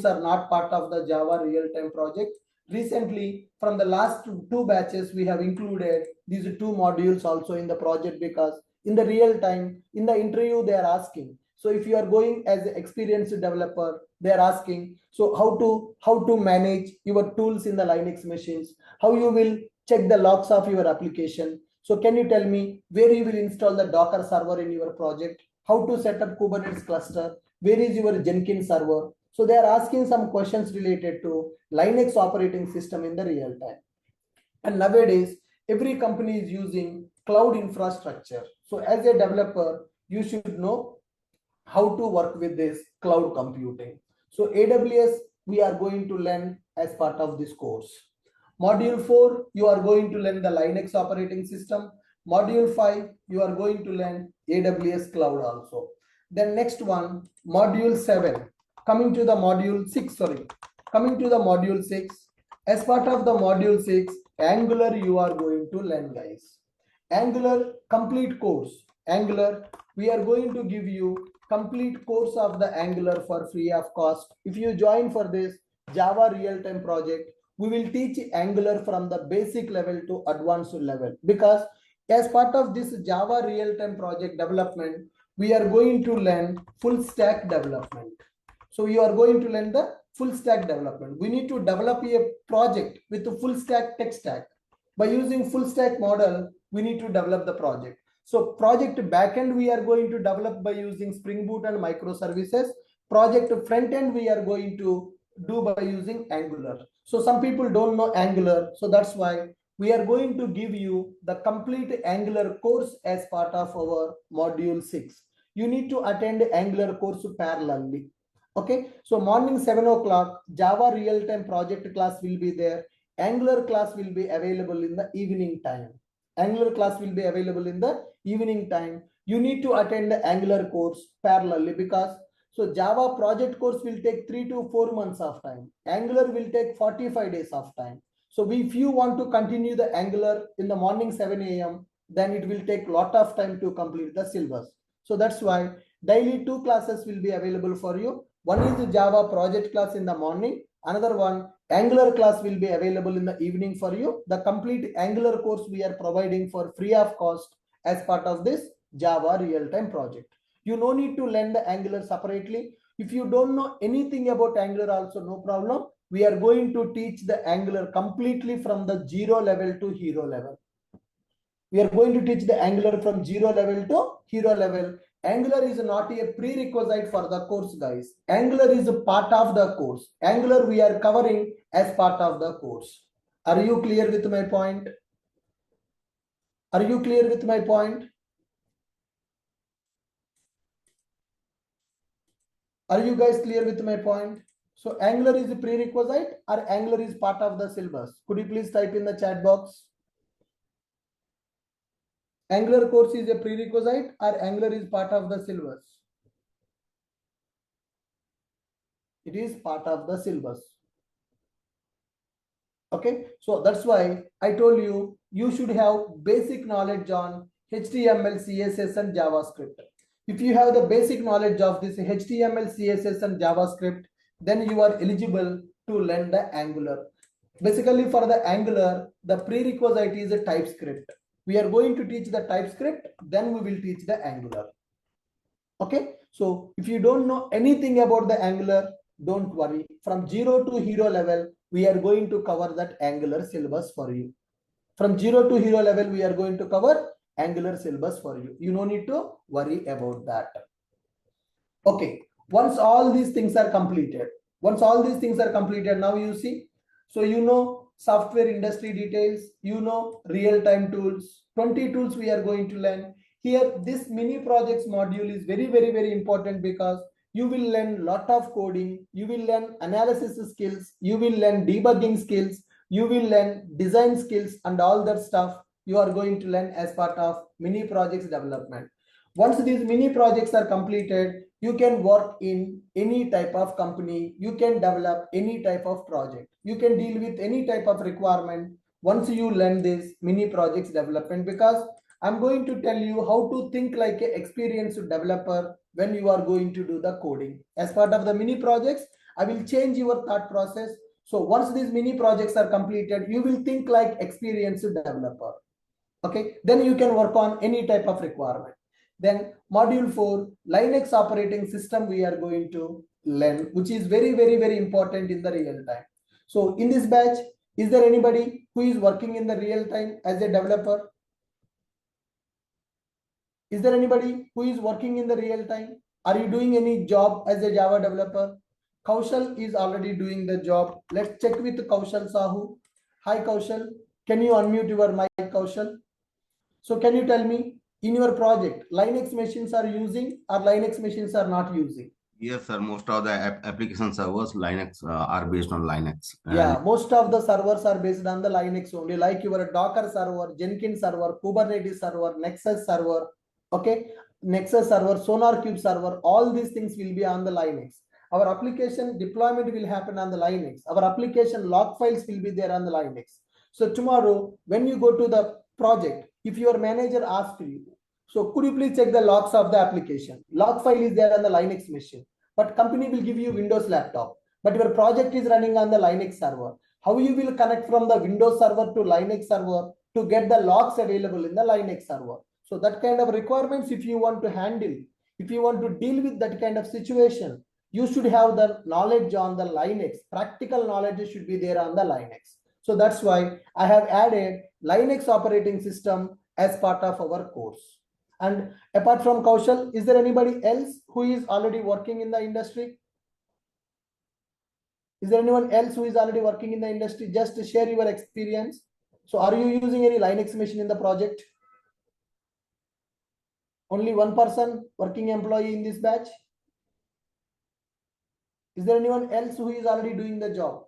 are not part of the Java real-time project. Recently, from the last two batches, we have included these two modules also in the project, because in the real time, in the interview, they are asking. So if you are going as an experienced developer, they are asking, so how to manage your tools in the Linux machines, how you will check the logs of your application. So can you tell me where you will install the Docker server in your project? How to set up Kubernetes cluster? Where is your Jenkins server? So they are asking some questions related to Linux operating system in the real time. And nowadays, every company is using cloud infrastructure. So as a developer, you should know how to work with this cloud computing. So AWS, we are going to learn as part of this course. Module 4, you are going to learn the Linux operating system. Module 5, you are going to learn AWS cloud also. Then next one, module 7, coming to the module 6, coming to the module 6, as part of the module 6, Angular you are going to learn, guys. Angular complete course. Angular, we are going to give you complete course of the Angular for free of cost. If you join for this Java real-time project, we will teach Angular from the basic level to advanced level, because as part of this Java real-time project development, we are going to learn full stack development. So you are going to learn the full stack development. We need to develop a project with a full stack tech stack. By using full stack model, we need to develop the project. So project backend we are going to develop by using Spring Boot and microservices. Project front end we are going to do by using Angular. So some people don't know Angular, so that's why we are going to give you the complete Angular course as part of our module 6. You need to attend Angular course parallelly. Okay, so morning 7 o'clock Java real-time project class will be there. Angular class will be available in the evening time. Angular class will be available in the evening time. You need to attend the Angular course parallelly, because so Java project course will take 3 to 4 months of time. Angular will take 45 days of time. So if you want to continue the Angular in the morning 7 a.m., then it will take lot of time to complete the syllabus. So that's why daily 2 classes will be available for you. One is the Java project class in the morning. Another one, Angular class will be available in the evening for you. The complete Angular course we are providing for free of cost as part of this Java real-time project. You no need to learn the Angular separately. If you don't know anything about Angular also, no problem. We are going to teach the Angular completely from the 0 level to hero level. We are going to teach the Angular from 0 level to hero level. Angular is not a prerequisite for the course, guys. Angular is a part of the course. Angular we are covering as part of the course. Are you clear with my point? Are you clear with my point? Are you guys clear with my point? So Angular is a prerequisite or Angular is part of the syllabus? Could you please type in the chat box? Angular course is a prerequisite or Angular is part of the syllabus? It is part of the syllabus. Okay, so that's why I told you, you should have basic knowledge on HTML, CSS and JavaScript. If you have the basic knowledge of this HTML, CSS and JavaScript, then you are eligible to learn the Angular. Basically for the Angular, the prerequisite is a TypeScript. We are going to teach the TypeScript, then we will teach the Angular. Okay, so if you don't know anything about the Angular, don't worry. From 0 to hero level, we are going to cover that Angular syllabus for you. From 0 to hero level, we are going to cover Angular syllabus for you. You don't need to worry about that. Okay, once all these things are completed, now you see, so you know software industry details, you know real-time tools, 20 tools we are going to learn. Here, this mini projects module is very, very, very important, because you will learn lot of coding, you will learn analysis skills, you will learn debugging skills, you will learn design skills, and all that stuff you are going to learn as part of mini projects development. Once these mini projects are completed, you can work in any type of company, you can develop any type of project, you can deal with any type of requirement once you learn this mini projects development, because I'm going to tell you how to think like an experienced developer when you are going to do the coding. As part of the mini projects, I will change your thought process. So once these mini projects are completed, you will think like experienced developer. Okay, then you can work on any type of requirement. Then module 4, Linux operating system we are going to learn, which is very, very, very important in the real time. So in this batch, is there anybody who is working in the real time as a developer? Is there anybody who is working in the real time? Are you doing any job as a Java developer? Kaushal is already doing the job. Let's check with Kaushal Sahu. Hi Kaushal, can you unmute your mic, Kaushal? So can you tell me, in your project, Linux machines are using or Linux machines are not using? Yes, sir. Most of the application servers Linux are based on Linux. Yeah, most of the servers are based on the Linux only, like your Docker server, Jenkins server, Kubernetes server, Nexus server, okay, Nexus server, SonarQube server, all these things will be on the Linux. Our application deployment will happen on the Linux. Our application log files will be there on the Linux. So tomorrow, when you go to the project, if your manager asks you, so could you please check the logs of the application? Log file is there on the Linux machine, but company will give you Windows laptop, but your project is running on the Linux server. How you will connect from the Windows server to Linux server to get the logs available in the Linux server? So that kind of requirements, if you want to handle, if you want to deal with that kind of situation, you should have the knowledge on the Linux. Practical knowledge should be there on the Linux. So that's why I have added Linux operating system as part of our course. And apart from Kaushal, is there anybody else who is already working in the industry? Is there anyone else who is already working in the industry? Just to share your experience. So are you using any Linux machine in the project? Only one person working employee in this batch? Is there anyone else who is already doing the job?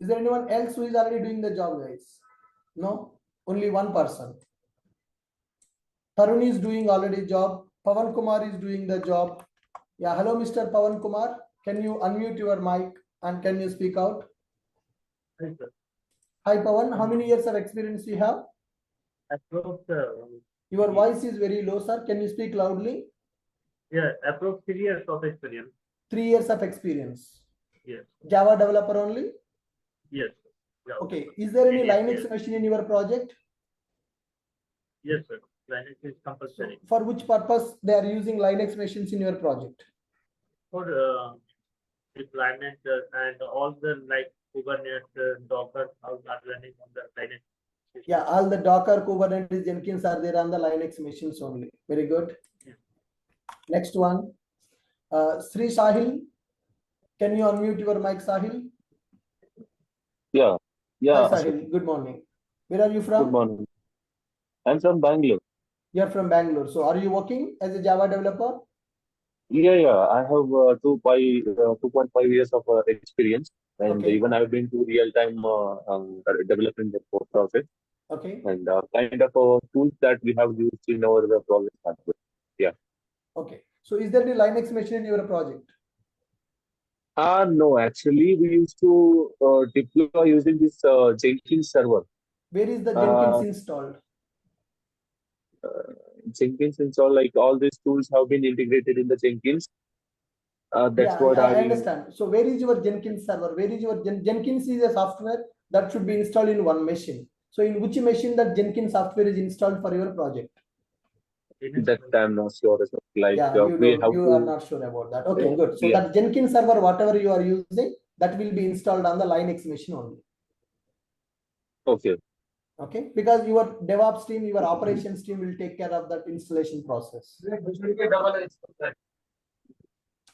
Is there anyone else who is already doing the job, guys? No, only one person. Tarun is doing already job. Pawan Kumar is doing the job. Yeah, hello, Mr. Pawan Kumar. Can you unmute your mic and can you speak out? Hi, sir. Hi, Pawan. How many years of experience you have? Your voice is very low, sir. Can you speak loudly? Yeah, approx 3 years of experience. 3 years of experience. Yes. Java developer only? Yes. Yeah. Okay. Is there any Yes, Linux yes. machine in your project? Yes, sir. Linux is compulsory. So for which purpose they are using Linux machines in your project? For deployment and all the like Kubernetes, Docker, all are running on the Linux. Yeah, all the Docker, Kubernetes, Jenkins are there on the Linux machines only. Very good. Yeah. Next one. Sri Sahil, can you unmute your mic, Sahil? Yeah. Hi, Sahil. Good morning. Where are you from? Good morning. I'm from Bangalore. You're from Bangalore. So are you working as a Java developer? Yeah. I have 2.5 years of experience, and Okay. even I've been to real-time development process Okay. and kind of tools that we have used in our project. Yeah. Okay. So is there any Linux machine in your project? No, actually, we used to deploy using this Jenkins server. Where is the Jenkins installed? Jenkins install, like all these tools have been integrated in the Jenkins. That's Yeah, what I understand. So where is your Jenkins server? Where is your Jenkins is a software that should be installed in one machine. So in which machine that Jenkins software is installed for your project? That I'm not sure. Like Yeah, you are not sure about that. Okay, good. So that Jenkins server, whatever you are using, that will be installed on the Linux machine only. Okay. Okay, because your DevOps team, your operations team will take care of that installation process.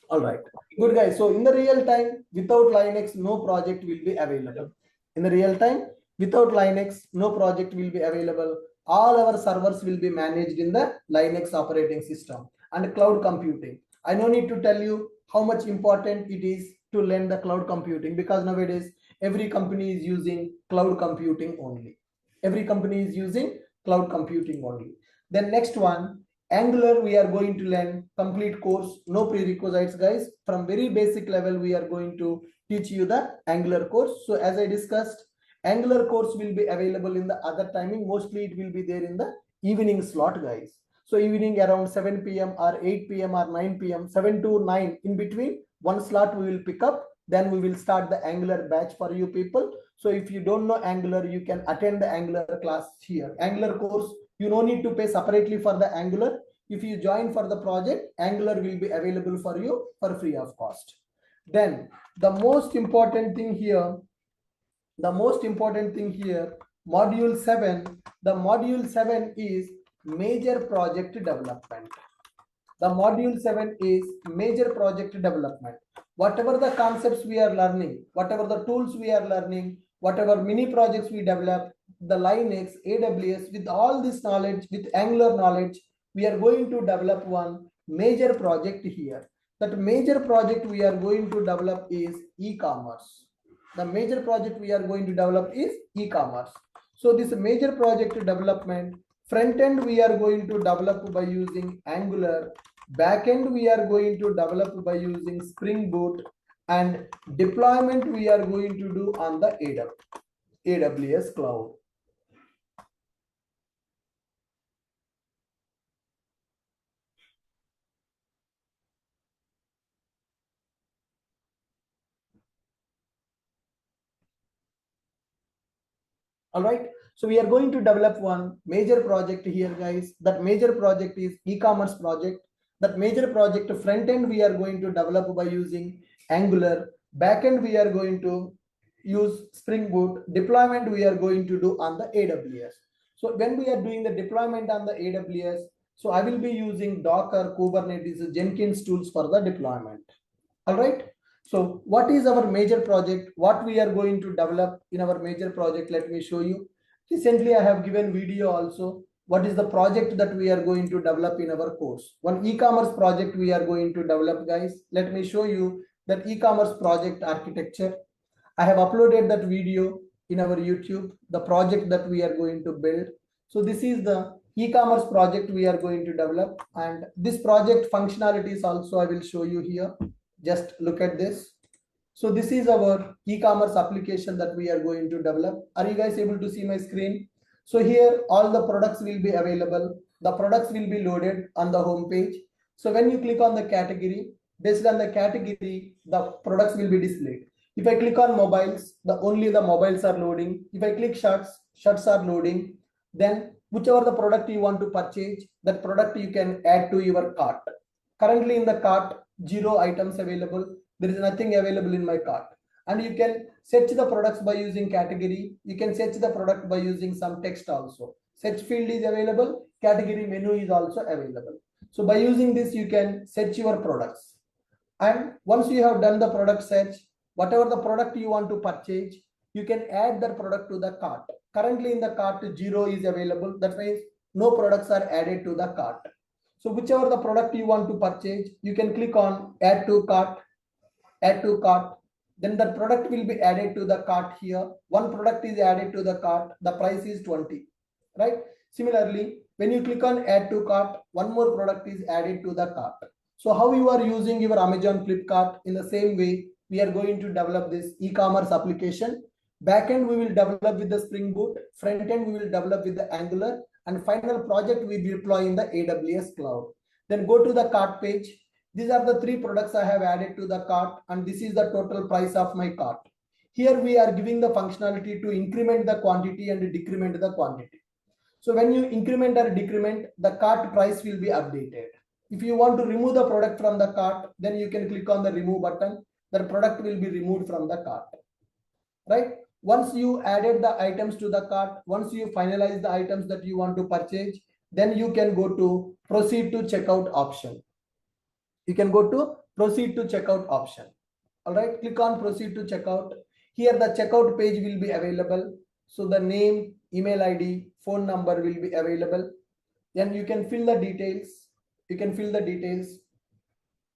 All right, good guys. So in the real time, without Linux, no project will be available. In the real time, without Linux, no project will be available. All our servers will be managed in the Linux operating system and cloud computing. I no need to tell you how much important it is to learn the cloud computing, because nowadays every company is using cloud computing only. Every company is using cloud computing only. Then next one, Angular, we are going to learn complete course, no prerequisites, guys. From very basic level, we are going to teach you the Angular course. So as I discussed, Angular course will be available in the other timing. Mostly it will be there in the evening slot, guys. So evening around 7 p.m. or 8 p.m. or 9 p.m., 7 to 9 in between, one slot we will pick up. Then we will start the Angular batch for you people. So if you don't know Angular, you can attend the Angular class here. Angular course, you no need to pay separately for the Angular. If you join for the project, Angular will be available for you for free of cost. Then the most important thing here, module 7, The module 7 is major project development. The module 7 is major project development. Whatever the concepts we are learning, whatever the tools we are learning, whatever mini projects we develop, the Linux, AWS, with all this knowledge, with Angular knowledge, we are going to develop one major project here. That major project we are going to develop is e-commerce. The major project we are going to develop is e-commerce. So this major project development, front end we are going to develop by using Angular, back end we are going to develop by using Spring Boot, and deployment we are going to do on the AWS cloud. All right, so we are going to develop one major project here, guys. That major project is e-commerce project. That major project front end we are going to develop by using Angular, back end we are going to use Spring Boot, deployment we are going to do on the AWS. So when we are doing the deployment on the AWS, so I will be using Docker, Kubernetes, Jenkins tools for the deployment. All right, so what is our major project? What we are going to develop in our major project? Let me show you. Recently, I have given video also. What is the project that we are going to develop in our course? One e-commerce project we are going to develop, guys. Let me show you that e-commerce project architecture. I have uploaded that video in our YouTube, the project that we are going to build. So this is the e-commerce project we are going to develop, and this project functionalities also I will show you here. Just look at this. So this is our e-commerce application that we are going to develop. Are you guys able to see my screen? So here all the products will be available. The products will be loaded on the home page. So when you click on the category, based on the category, the products will be displayed. If I click on mobiles, only the mobiles are loading. If I click shirts, shirts are loading. Then whichever the product you want to purchase, that product you can add to your cart. Currently in the cart, 0 items available. There is nothing available in my cart. And you can search the products by using category. You can search the product by using some text also. Search field is available. Category menu is also available. So by using this, you can search your products. And once you have done the product search, whatever the product you want to purchase, you can add that product to the cart. Currently in the cart, 0 is available. That means no products are added to the cart. So whichever the product you want to purchase, you can click on add to cart, then the product will be added to the cart here. One product is added to the cart, the price is 20, right? Similarly, when you click on add to cart, one more product is added to the cart. So how you are using your Amazon Flipkart, in the same way, we are going to develop this e-commerce application. Backend we will develop with the Spring Boot, front end we will develop with the Angular, and final project we deploy in the AWS cloud. Then go to the cart page. These are the 3 products I have added to the cart, and this is the total price of my cart. Here we are giving the functionality to increment the quantity and decrement the quantity. So when you increment or decrement, the cart price will be updated. If you want to remove the product from the cart, then you can click on the remove button. The product will be removed from the cart, right? Once you added the items to the cart, once you finalize the items that you want to purchase, then you can go to proceed to checkout option. You can go to proceed to checkout option. All right, click on proceed to checkout. Here the checkout page will be available. So the name, email ID, phone number will be available. Then you can fill the details.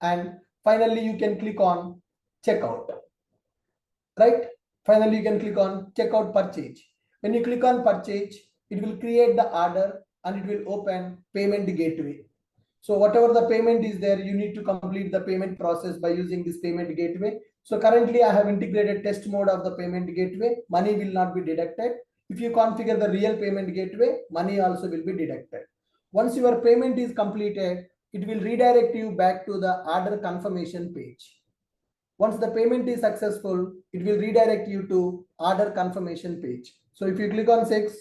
And finally you can click on checkout, right? Finally, you can click on checkout purchase. When you click on purchase, it will create the order and it will open payment gateway. So whatever the payment is there, you need to complete the payment process by using this payment gateway. So currently I have integrated test mode of the payment gateway. Money will not be deducted. If you configure the real payment gateway, money also will be deducted. Once your payment is completed, it will redirect you back to the order confirmation page. Once the payment is successful, it will redirect you to order confirmation page. So if you click on 6,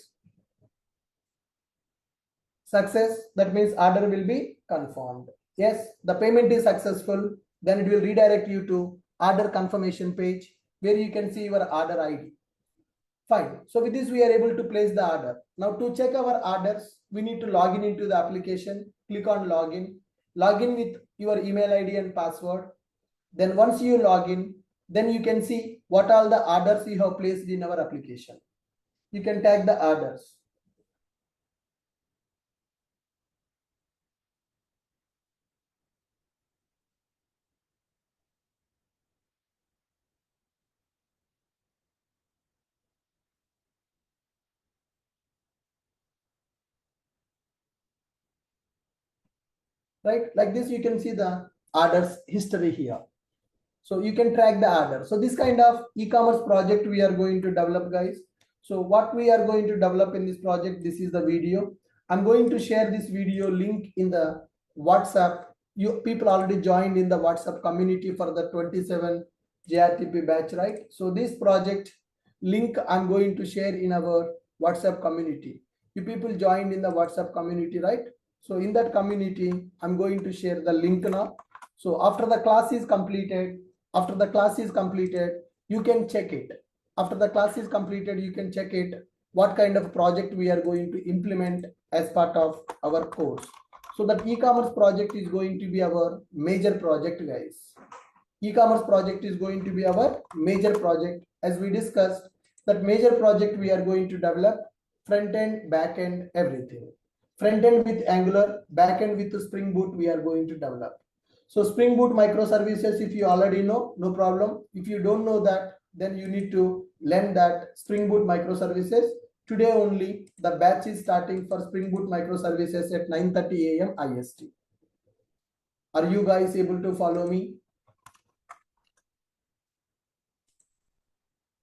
success, that means order will be confirmed. Yes, the payment is successful, then it will redirect you to order confirmation page where you can see your order ID. Fine. So with this, we are able to place the order. Now to check our orders, we need to log in into the application. Click on login. Log in with your email ID and password. Then once you log in, then you can see what all the orders you have placed in our application. You can tag the orders. Right? Like this, you can see the orders history here. So you can track the order. So this kind of e-commerce project we are going to develop, guys. So what we are going to develop in this project, this is the video. I'm going to share this video link in the WhatsApp. You people already joined in the WhatsApp community for the 27 JRTP batch, right? So this project link I'm going to share in our WhatsApp community. You people joined in the WhatsApp community, right? So in that community, I'm going to share the link now. So after the class is completed, you can check it. After the class is completed, you can check it, what kind of project we are going to implement as part of our course. So that e-commerce project is going to be our major project, guys. E-commerce project is going to be our major project. As we discussed, that major project we are going to develop front end, back end, everything. Front end with Angular, back end with Spring Boot we are going to develop. So Spring Boot microservices, if you already know, no problem. If you don't know that, then you need to learn that Spring Boot microservices. Today only the batch is starting for Spring Boot microservices at 9:30 a.m. IST. Are you guys able to follow me?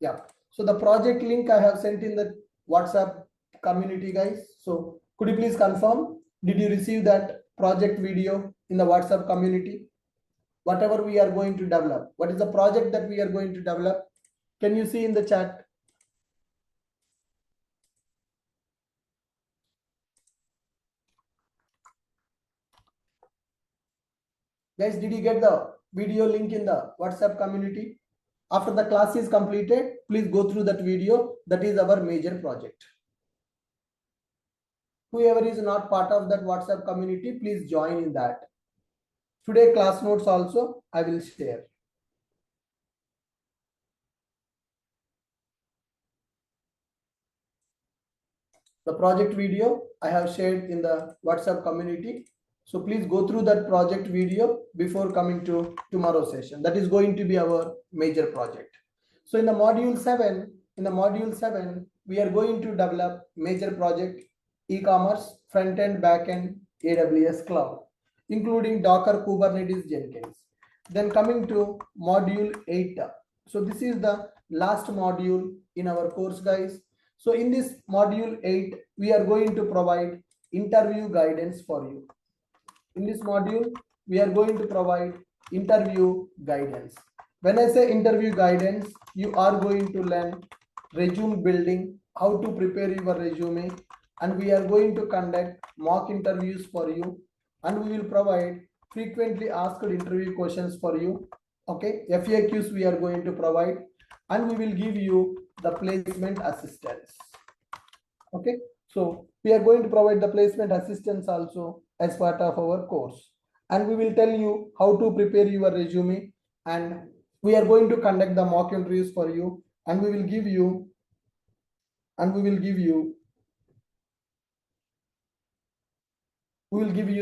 Yeah. So the project link I have sent in the WhatsApp community, guys. So could you please confirm? Did you receive that project video in the WhatsApp community? Whatever we are going to develop, what is the project that we are going to develop? Can you see in the chat? Guys, did you get the video link in the WhatsApp community? After the class is completed, please go through that video. That is our major project. Whoever is not part of that WhatsApp community, please join in that. Today class notes also I will share. The project video I have shared in the WhatsApp community. So please go through that project video before coming to tomorrow's session. That is going to be our major project. So in the module 7, we are going to develop major project e-commerce, front end, back end, AWS cloud, including Docker, Kubernetes, Jenkins. Then coming to module 8. So this is the last module in our course, guys. So in this module 8, we are going to provide interview guidance for you. In this module, we are going to provide interview guidance. When I say interview guidance, you are going to learn resume building, how to prepare your resume, and we are going to conduct mock interviews for you, and we will provide frequently asked interview questions for you. Okay, FAQs we are going to provide, and we will give you the placement assistance. Okay, so we are going to provide the placement assistance also as part of our course, and we will tell you how to prepare your resume, and we are going to conduct the mock interviews for you, and we will give you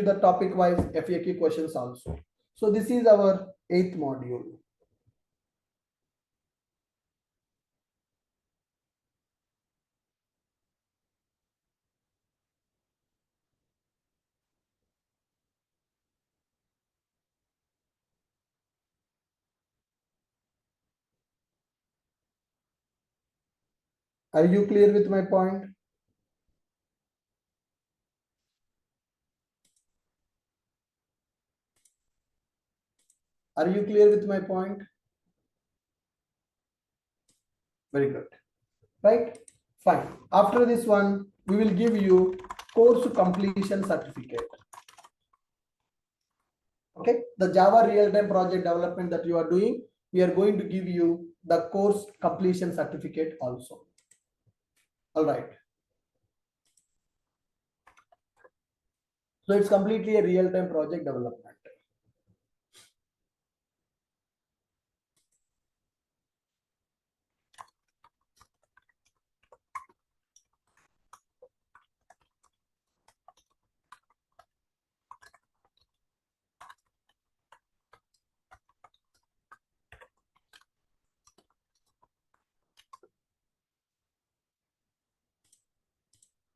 the topic wise FAQ questions also. So this is our 8th module. Are you clear with my point? Are you clear with my point? Very good. Right? Fine. After this one, we will give you course completion certificate. Okay, the Java real-time project development that you are doing, we are going to give you the course completion certificate also. All right. So it's completely a real-time project development.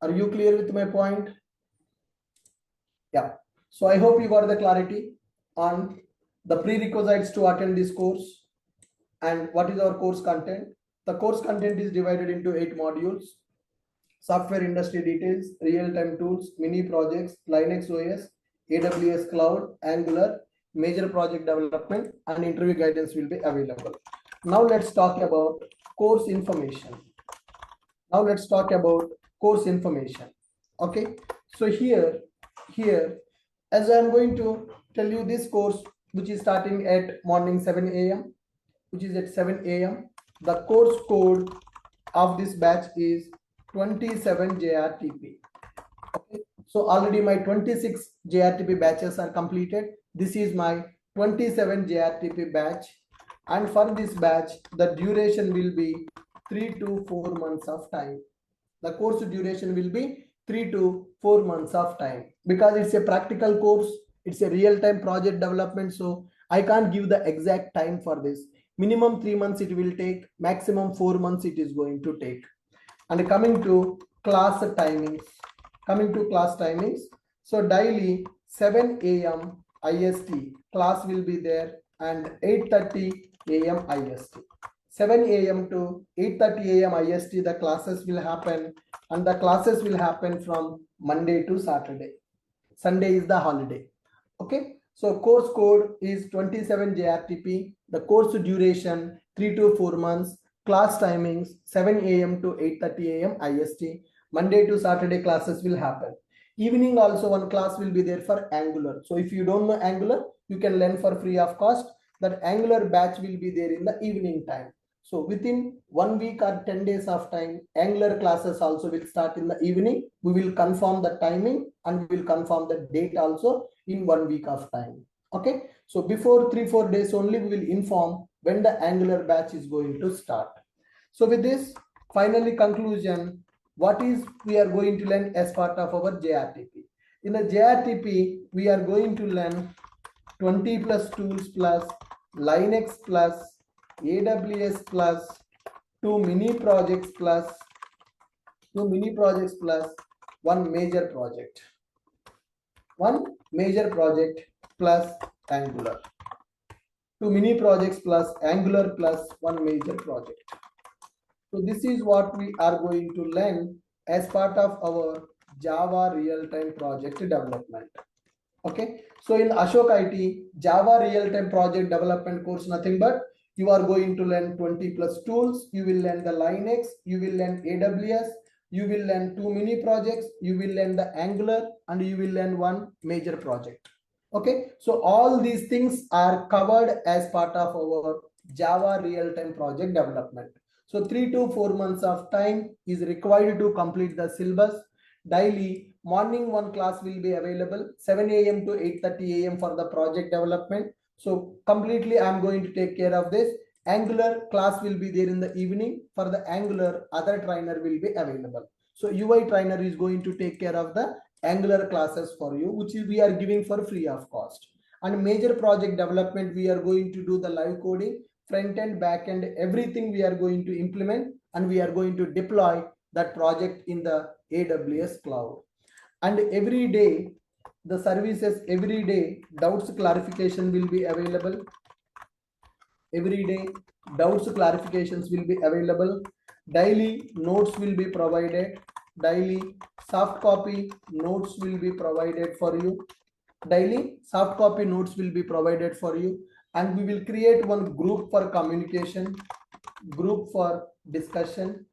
Are you clear with my point? Yeah. So I hope you got the clarity on the prerequisites to attend this course and what is our course content. The course content is divided into 8 modules: software industry details, real-time tools, mini projects, Linux OS, AWS cloud, Angular, major project development, and interview guidance will be available. Now let's talk about course information. Okay, so here as I'm going to tell you this course, which is starting at morning 7 a.m., which is at 7 a.m. The course code of this batch is 27 JRTP. Okay, so already my 26 JRTP batches are completed. This is my 27 JRTP batch, and for this batch the duration will be 3 to 4 months of time. The course duration will be 3 to 4 months of time, because it's a practical course, it's a real-time project development, so I can't give the exact time for this. Minimum 3 months it will take, maximum 4 months it is going to take. And coming to class timings, so daily 7 a.m. IST class will be there, and 8:30 a.m. IST. 7 a.m. to 8:30 a.m. IST the classes will happen, and the classes will happen from Monday to Saturday. Sunday is the holiday. Okay, so course code is 27 JRTP. The course duration 3 to 4 months. Class timings 7 a.m. to 8:30 a.m. IST. Monday to Saturday classes will happen. Evening also one class will be there for Angular. So if you don't know Angular, you can learn for free of cost. That Angular batch will be there in the evening time. So within 1 week or 10 days of time, Angular classes also will start in the evening. We will confirm the timing and we will confirm the date also in 1 week of time. Okay, so before 3-4 days only we will inform when the Angular batch is going to start. So with this, finally conclusion, what is we are going to learn as part of our JRTP? In the JRTP, we are going to learn 20 plus tools plus Linux plus AWS plus 2 mini projects plus one major project. One major project plus Angular. 2 mini projects plus Angular plus one major project. So this is what we are going to learn as part of our Java real-time project development. Okay, so in Ashok IT Java real-time project development course, nothing but you are going to learn 20 plus tools, you will learn the Linux, you will learn AWS, you will learn 2 mini projects, you will learn the Angular, and you will learn one major project. Okay, so all these things are covered as part of our Java real-time project development. So 3 to 4 months of time is required to complete the syllabus. Daily morning one class will be available 7 a.m. to 8:30 a.m. for the project development. So completely I'm going to take care of this. Angular class will be there in the evening. For the Angular, other trainer will be available. So UI trainer is going to take care of the Angular classes for you, which we are giving for free of cost. And major project development, we are going to do the live coding, front end, back end, everything we are going to implement, and we are going to deploy that project in the AWS cloud. And every day, the services, every day, doubts clarification will be available. Every day, doubts clarifications will be available. Daily notes will be provided. Daily soft copy notes will be provided for you. Daily soft copy notes will be provided for you. And we will create one group for communication, group for discussion.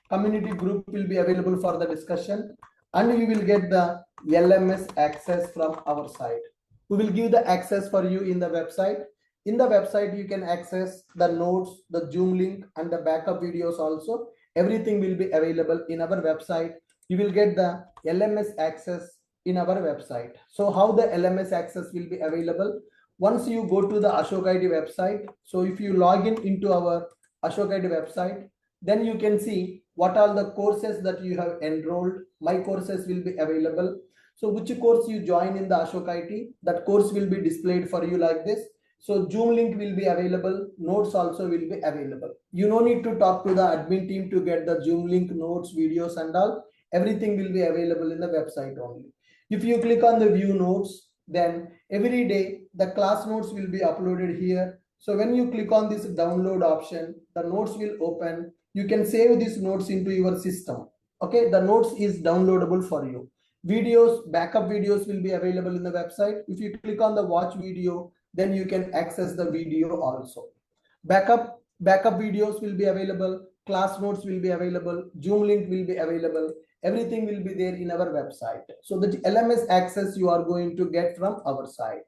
Community group will be available for the discussion, and you will get the LMS access from our side. We will give the access for you in the website. In the website, you can access the notes, the Zoom link, and the backup videos also. everything will be available in our website. You will get the LMS access in our website. So how the LMS access will be available? Once you go to the Ashok ID website, so if you log in into our Ashok ID website, then you can see what are the courses that you have enrolled. My courses will be available. So which course you join in the Ashok IT, that course will be displayed for you like this. So Zoom link will be available, notes also will be available. You no need to talk to the admin team to get the Zoom link, notes, videos and all. Everything will be available in the website only. If you click on the view notes, then every day the class notes will be uploaded here. So when you click on this download option, the notes will open. You can save these notes into your system. Okay, the notes is downloadable for you. Videos, backup videos will be available in the website. If you click on the watch video, then you can access the video also. Backup videos will be available, class notes will be available, Zoom link will be available, everything will be there in our website. So the LMS access you are going to get from our side.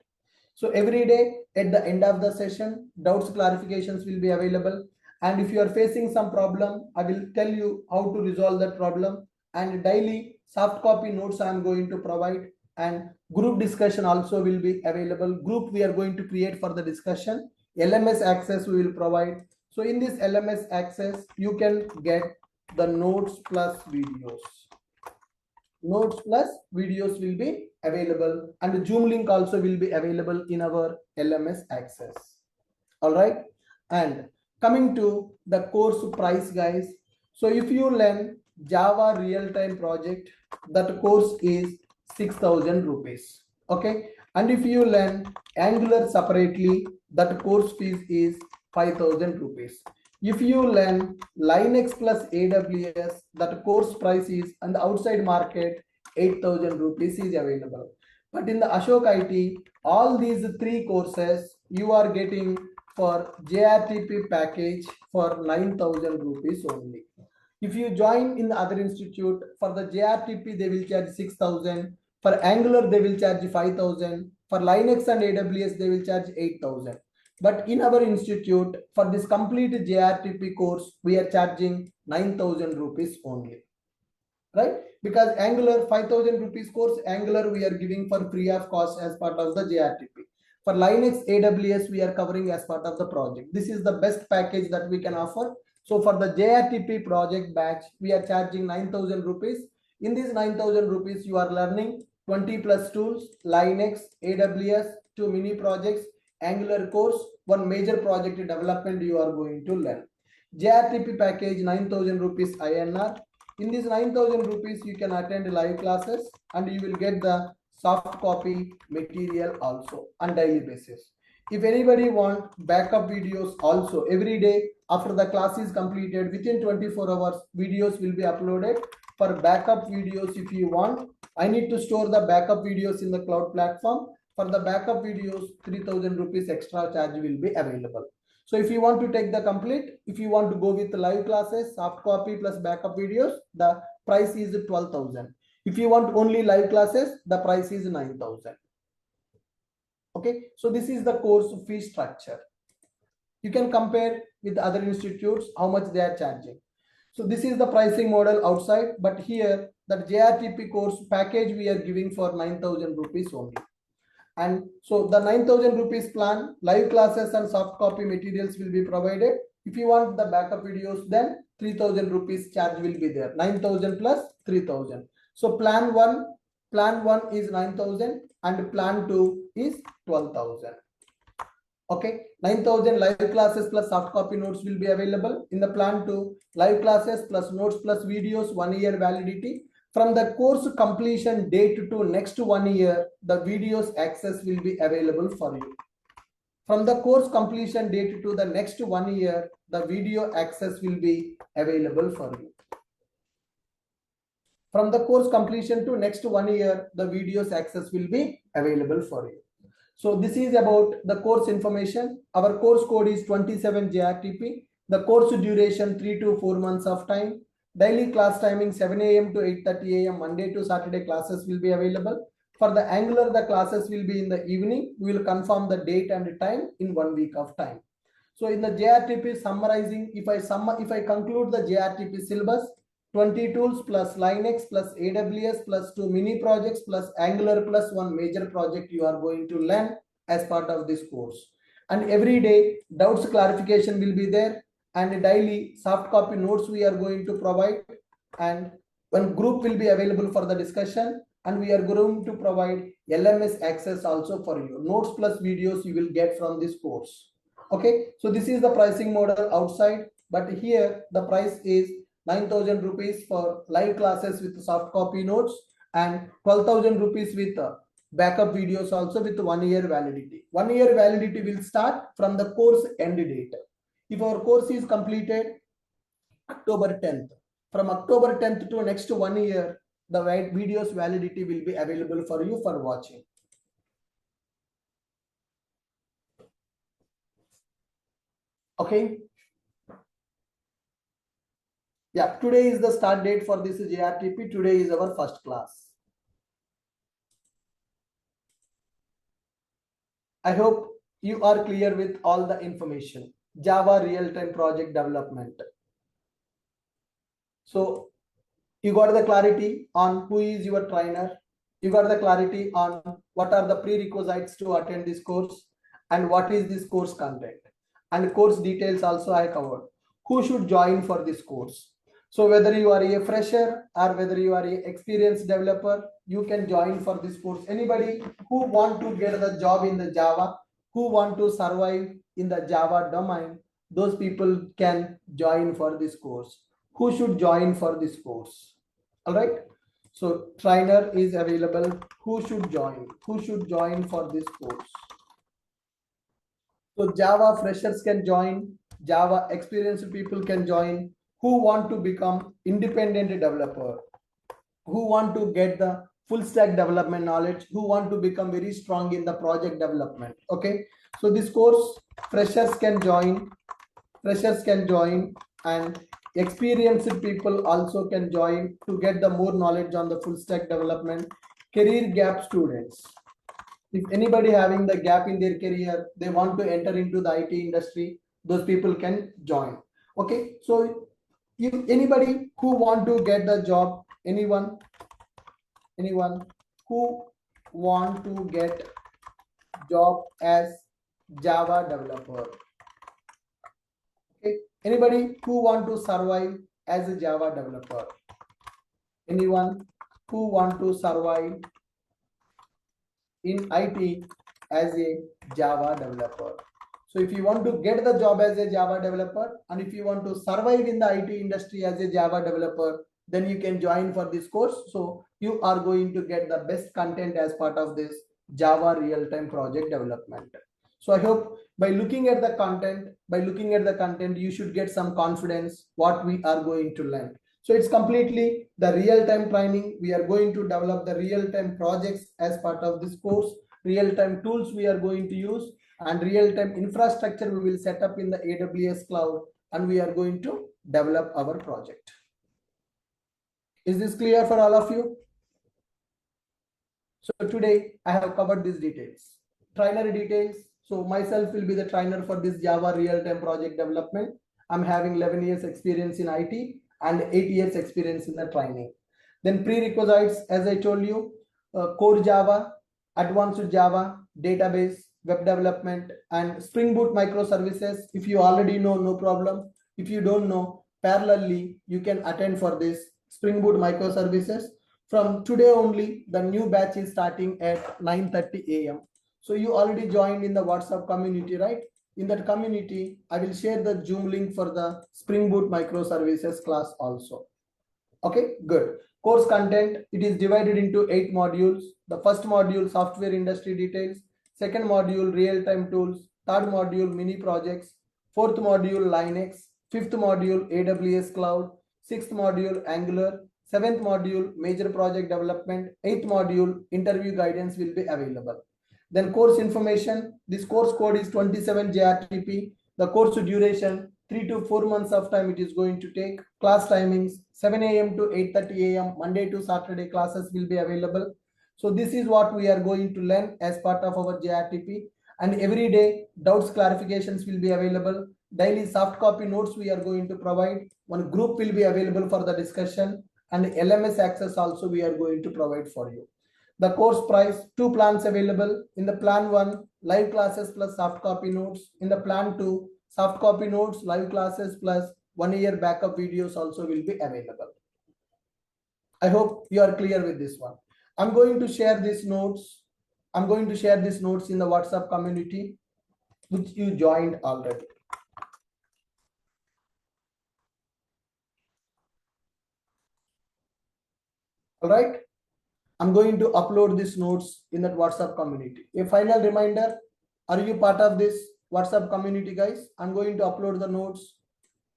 So every day at the end of the session, doubts, clarifications will be available. And if you are facing some problem, I will tell you how to resolve that problem. And daily soft copy notes I am going to provide, and group discussion also will be available. Group we are going to create for the discussion. LMS access we will provide. So in this LMS access, you can get the notes plus videos. Notes plus videos will be available, and the Zoom link also will be available in our LMS access. All right. And coming to the course price, guys. So if you learn Java real-time project, that course is 6,000 rupees. Okay. And if you learn Angular separately, that course fees is 5,000 rupees. If you learn Linux plus AWS, that course price is on the outside market 8,000 rupees is available. But in the Ashok IT, all these three courses you are getting for JRTP package for 9,000 rupees only. If you join in the other institute, for the JRTP they will charge 6,000. For Angular they will charge 5,000. For Linux and AWS they will charge 8,000. But in our institute, for this complete JRTP course, we are charging 9,000 rupees only, right? Because Angular 5,000 rupees course, Angular we are giving for free of cost as part of the JRTP. For Linux, AWS we are covering as part of the project. This is the best package that we can offer. So for the JRTP project batch, we are charging 9,000 rupees. In this 9,000 rupees, you are learning 20 plus tools, Linux, AWS, 2 mini projects, Angular course, 1 major project development you are going to learn. JRTP package 9,000 rupees INR. In this 9,000 rupees, you can attend live classes and you will get the soft copy material also on daily basis. If anybody want backup videos also, every day after the class is completed, within 24 hours, videos will be uploaded. For backup videos, if you want, I need to store the backup videos in the cloud platform. For the backup videos, 3,000 rupees extra charge will be available. So if you want to take the complete, if you want to go with the live classes, soft copy plus backup videos, the price is 12,000. If you want only live classes, the price is 9,000. Okay, so this is the course fee structure. You can compare with other institutes how much they are charging. So this is the pricing model outside, but here the JRTP course package we are giving for 9,000 rupees only. And so the 9,000 rupees plan, live classes and soft copy materials will be provided. If you want the backup videos, then 3,000 rupees charge will be there. 9,000 plus 3,000. So plan one is 9,000 and plan 2 is 12,000. Okay, 9,000 live classes plus soft copy notes will be available. In the plan 2, live classes plus notes plus videos, 1 year validity. From the course completion date to next 1 year, the videos access will be available for you. From the course completion date to the next 1 year, the video access will be available for you. From the course completion to next 1 year, the videos access will be available for you. So this is about the course information. Our course code is 27 JRTP. The course duration 3 to 4 months of time. Daily class timing 7 a.m. to 8:30 a.m. Monday to Saturday classes will be available. For the Angular, the classes will be in the evening. We will confirm the date and the time in 1 week of time. So in the JRTP summarizing, if I conclude the JRTP syllabus, 20 tools plus Linux plus AWS plus 2 mini projects plus Angular plus 1 major project you are going to learn as part of this course. And every day doubts clarification will be there, and daily soft copy notes we are going to provide, and one group will be available for the discussion, and we are going to provide LMS access also for you. Notes plus videos you will get from this course. Okay, so this is the pricing model outside, but here the price is 9,000 rupees for live classes with soft copy notes, and 12,000 rupees with backup videos also with 1 year validity. 1 year validity will start from the course end date. If our course is completed October 10th, from October 10th to next 1 year, the videos validity will be available for you for watching. Okay. Yeah, today is the start date for this JRTP. Today is our first class. I hope you are clear with all the information. Java real-time project development. So you got the clarity on who is your trainer. You got the clarity on what are the prerequisites to attend this course and what is this course content. And course details also I covered. Who should join for this course? So whether you are a fresher or whether you are an experienced developer, you can join for this course. Anybody who want to get the job in the Java, who want to survive in the Java domain, those people can join for this course. Who should join for this course? All right. So trainer is available. Who should join? Who should join for this course? So Java freshers can join. Java experienced people can join. Who want to become independent developer? Who want to get the full stack development knowledge? Who want to become very strong in the project development? Okay. So this course freshers can join. Freshers can join, and experienced people also can join to get the more knowledge on the full stack development. Career gap students, if anybody having the gap in their career, they want to enter into the IT industry, those people can join. Okay, so if anybody who want to get the job, anyone who want to get job as Java developer, okay, anybody who want to survive as a Java developer, anyone who want to survive in IT as a Java developer. So if you want to get the job as a Java developer, and if you want to survive in the IT industry as a Java developer, then you can join for this course. So you are going to get the best content as part of this Java real-time project development. So I hope by looking at the content, you should get some confidence what we are going to learn. So it's completely the real-time training. We are going to develop the real-time projects as part of this course. Real-time tools we are going to use, and real-time infrastructure we will set up in the AWS cloud, and we are going to develop our project. Is this clear for all of you? So today I have covered these details. Trainer details. So myself will be the trainer for this Java real-time project development. I'm having 11 years experience in IT and 8 years experience in the training. Then prerequisites, as I told you, core Java, advanced Java, database, web development, and Spring Boot microservices. If you already know, no problem. If you don't know, parallelly, you can attend for this Spring Boot microservices. From today only, the new batch is starting at 9:30 a.m. So you already joined in the WhatsApp community, right? In that community, I will share the Zoom link for the Spring Boot microservices class also. Okay, good. Course content, it is divided into 8 modules. The first module, software industry details. Second module, real-time tools. Third module, mini projects. Fourth module, Linux. Fifth module, AWS cloud. Sixth module, Angular. Seventh module, major project development. Eighth module, interview guidance will be available. Then course information, this course code is 27 JRTP. The course duration, 3 to 4 months of time it is going to take. Class timings, 7 a.m. to 8:30 a.m. Monday to Saturday classes will be available. So this is what we are going to learn as part of our JRTP. And every day doubts clarifications will be available. Daily soft copy notes we are going to provide. One group will be available for the discussion, and LMS access also we are going to provide for you. The course price, 2 plans available. In the plan 1, live classes plus soft copy notes. In the plan 2, soft copy notes, live classes plus 1 year backup videos also will be available. I hope you are clear with this one. I'm going to share these notes. I'm going to share these notes in the WhatsApp community, which you joined already. All right. I'm going to upload these notes in that WhatsApp community. A final reminder, are you part of this WhatsApp community, guys? I'm going to upload the notes,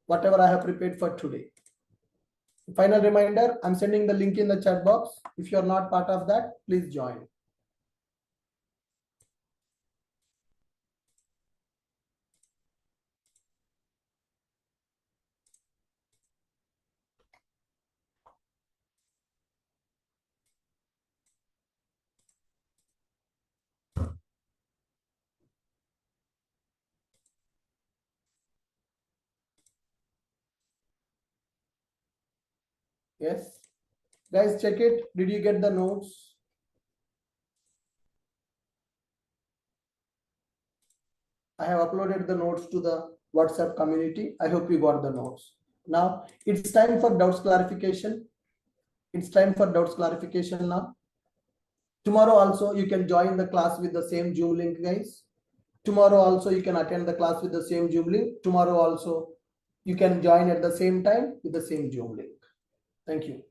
whatever I have prepared for today. Final reminder, I'm sending the link in the chat box. If you're not part of that, please join. Yes. Guys, check it. Did you get the notes? I have uploaded the notes to the WhatsApp community. I hope you got the notes. Now it's time for doubts clarification. It's time for doubts clarification now. Tomorrow also you can join the class with the same Zoom link, guys. Tomorrow also you can attend the class with the same Zoom link. Tomorrow also you can join at the same time with the same Zoom link. Thank you.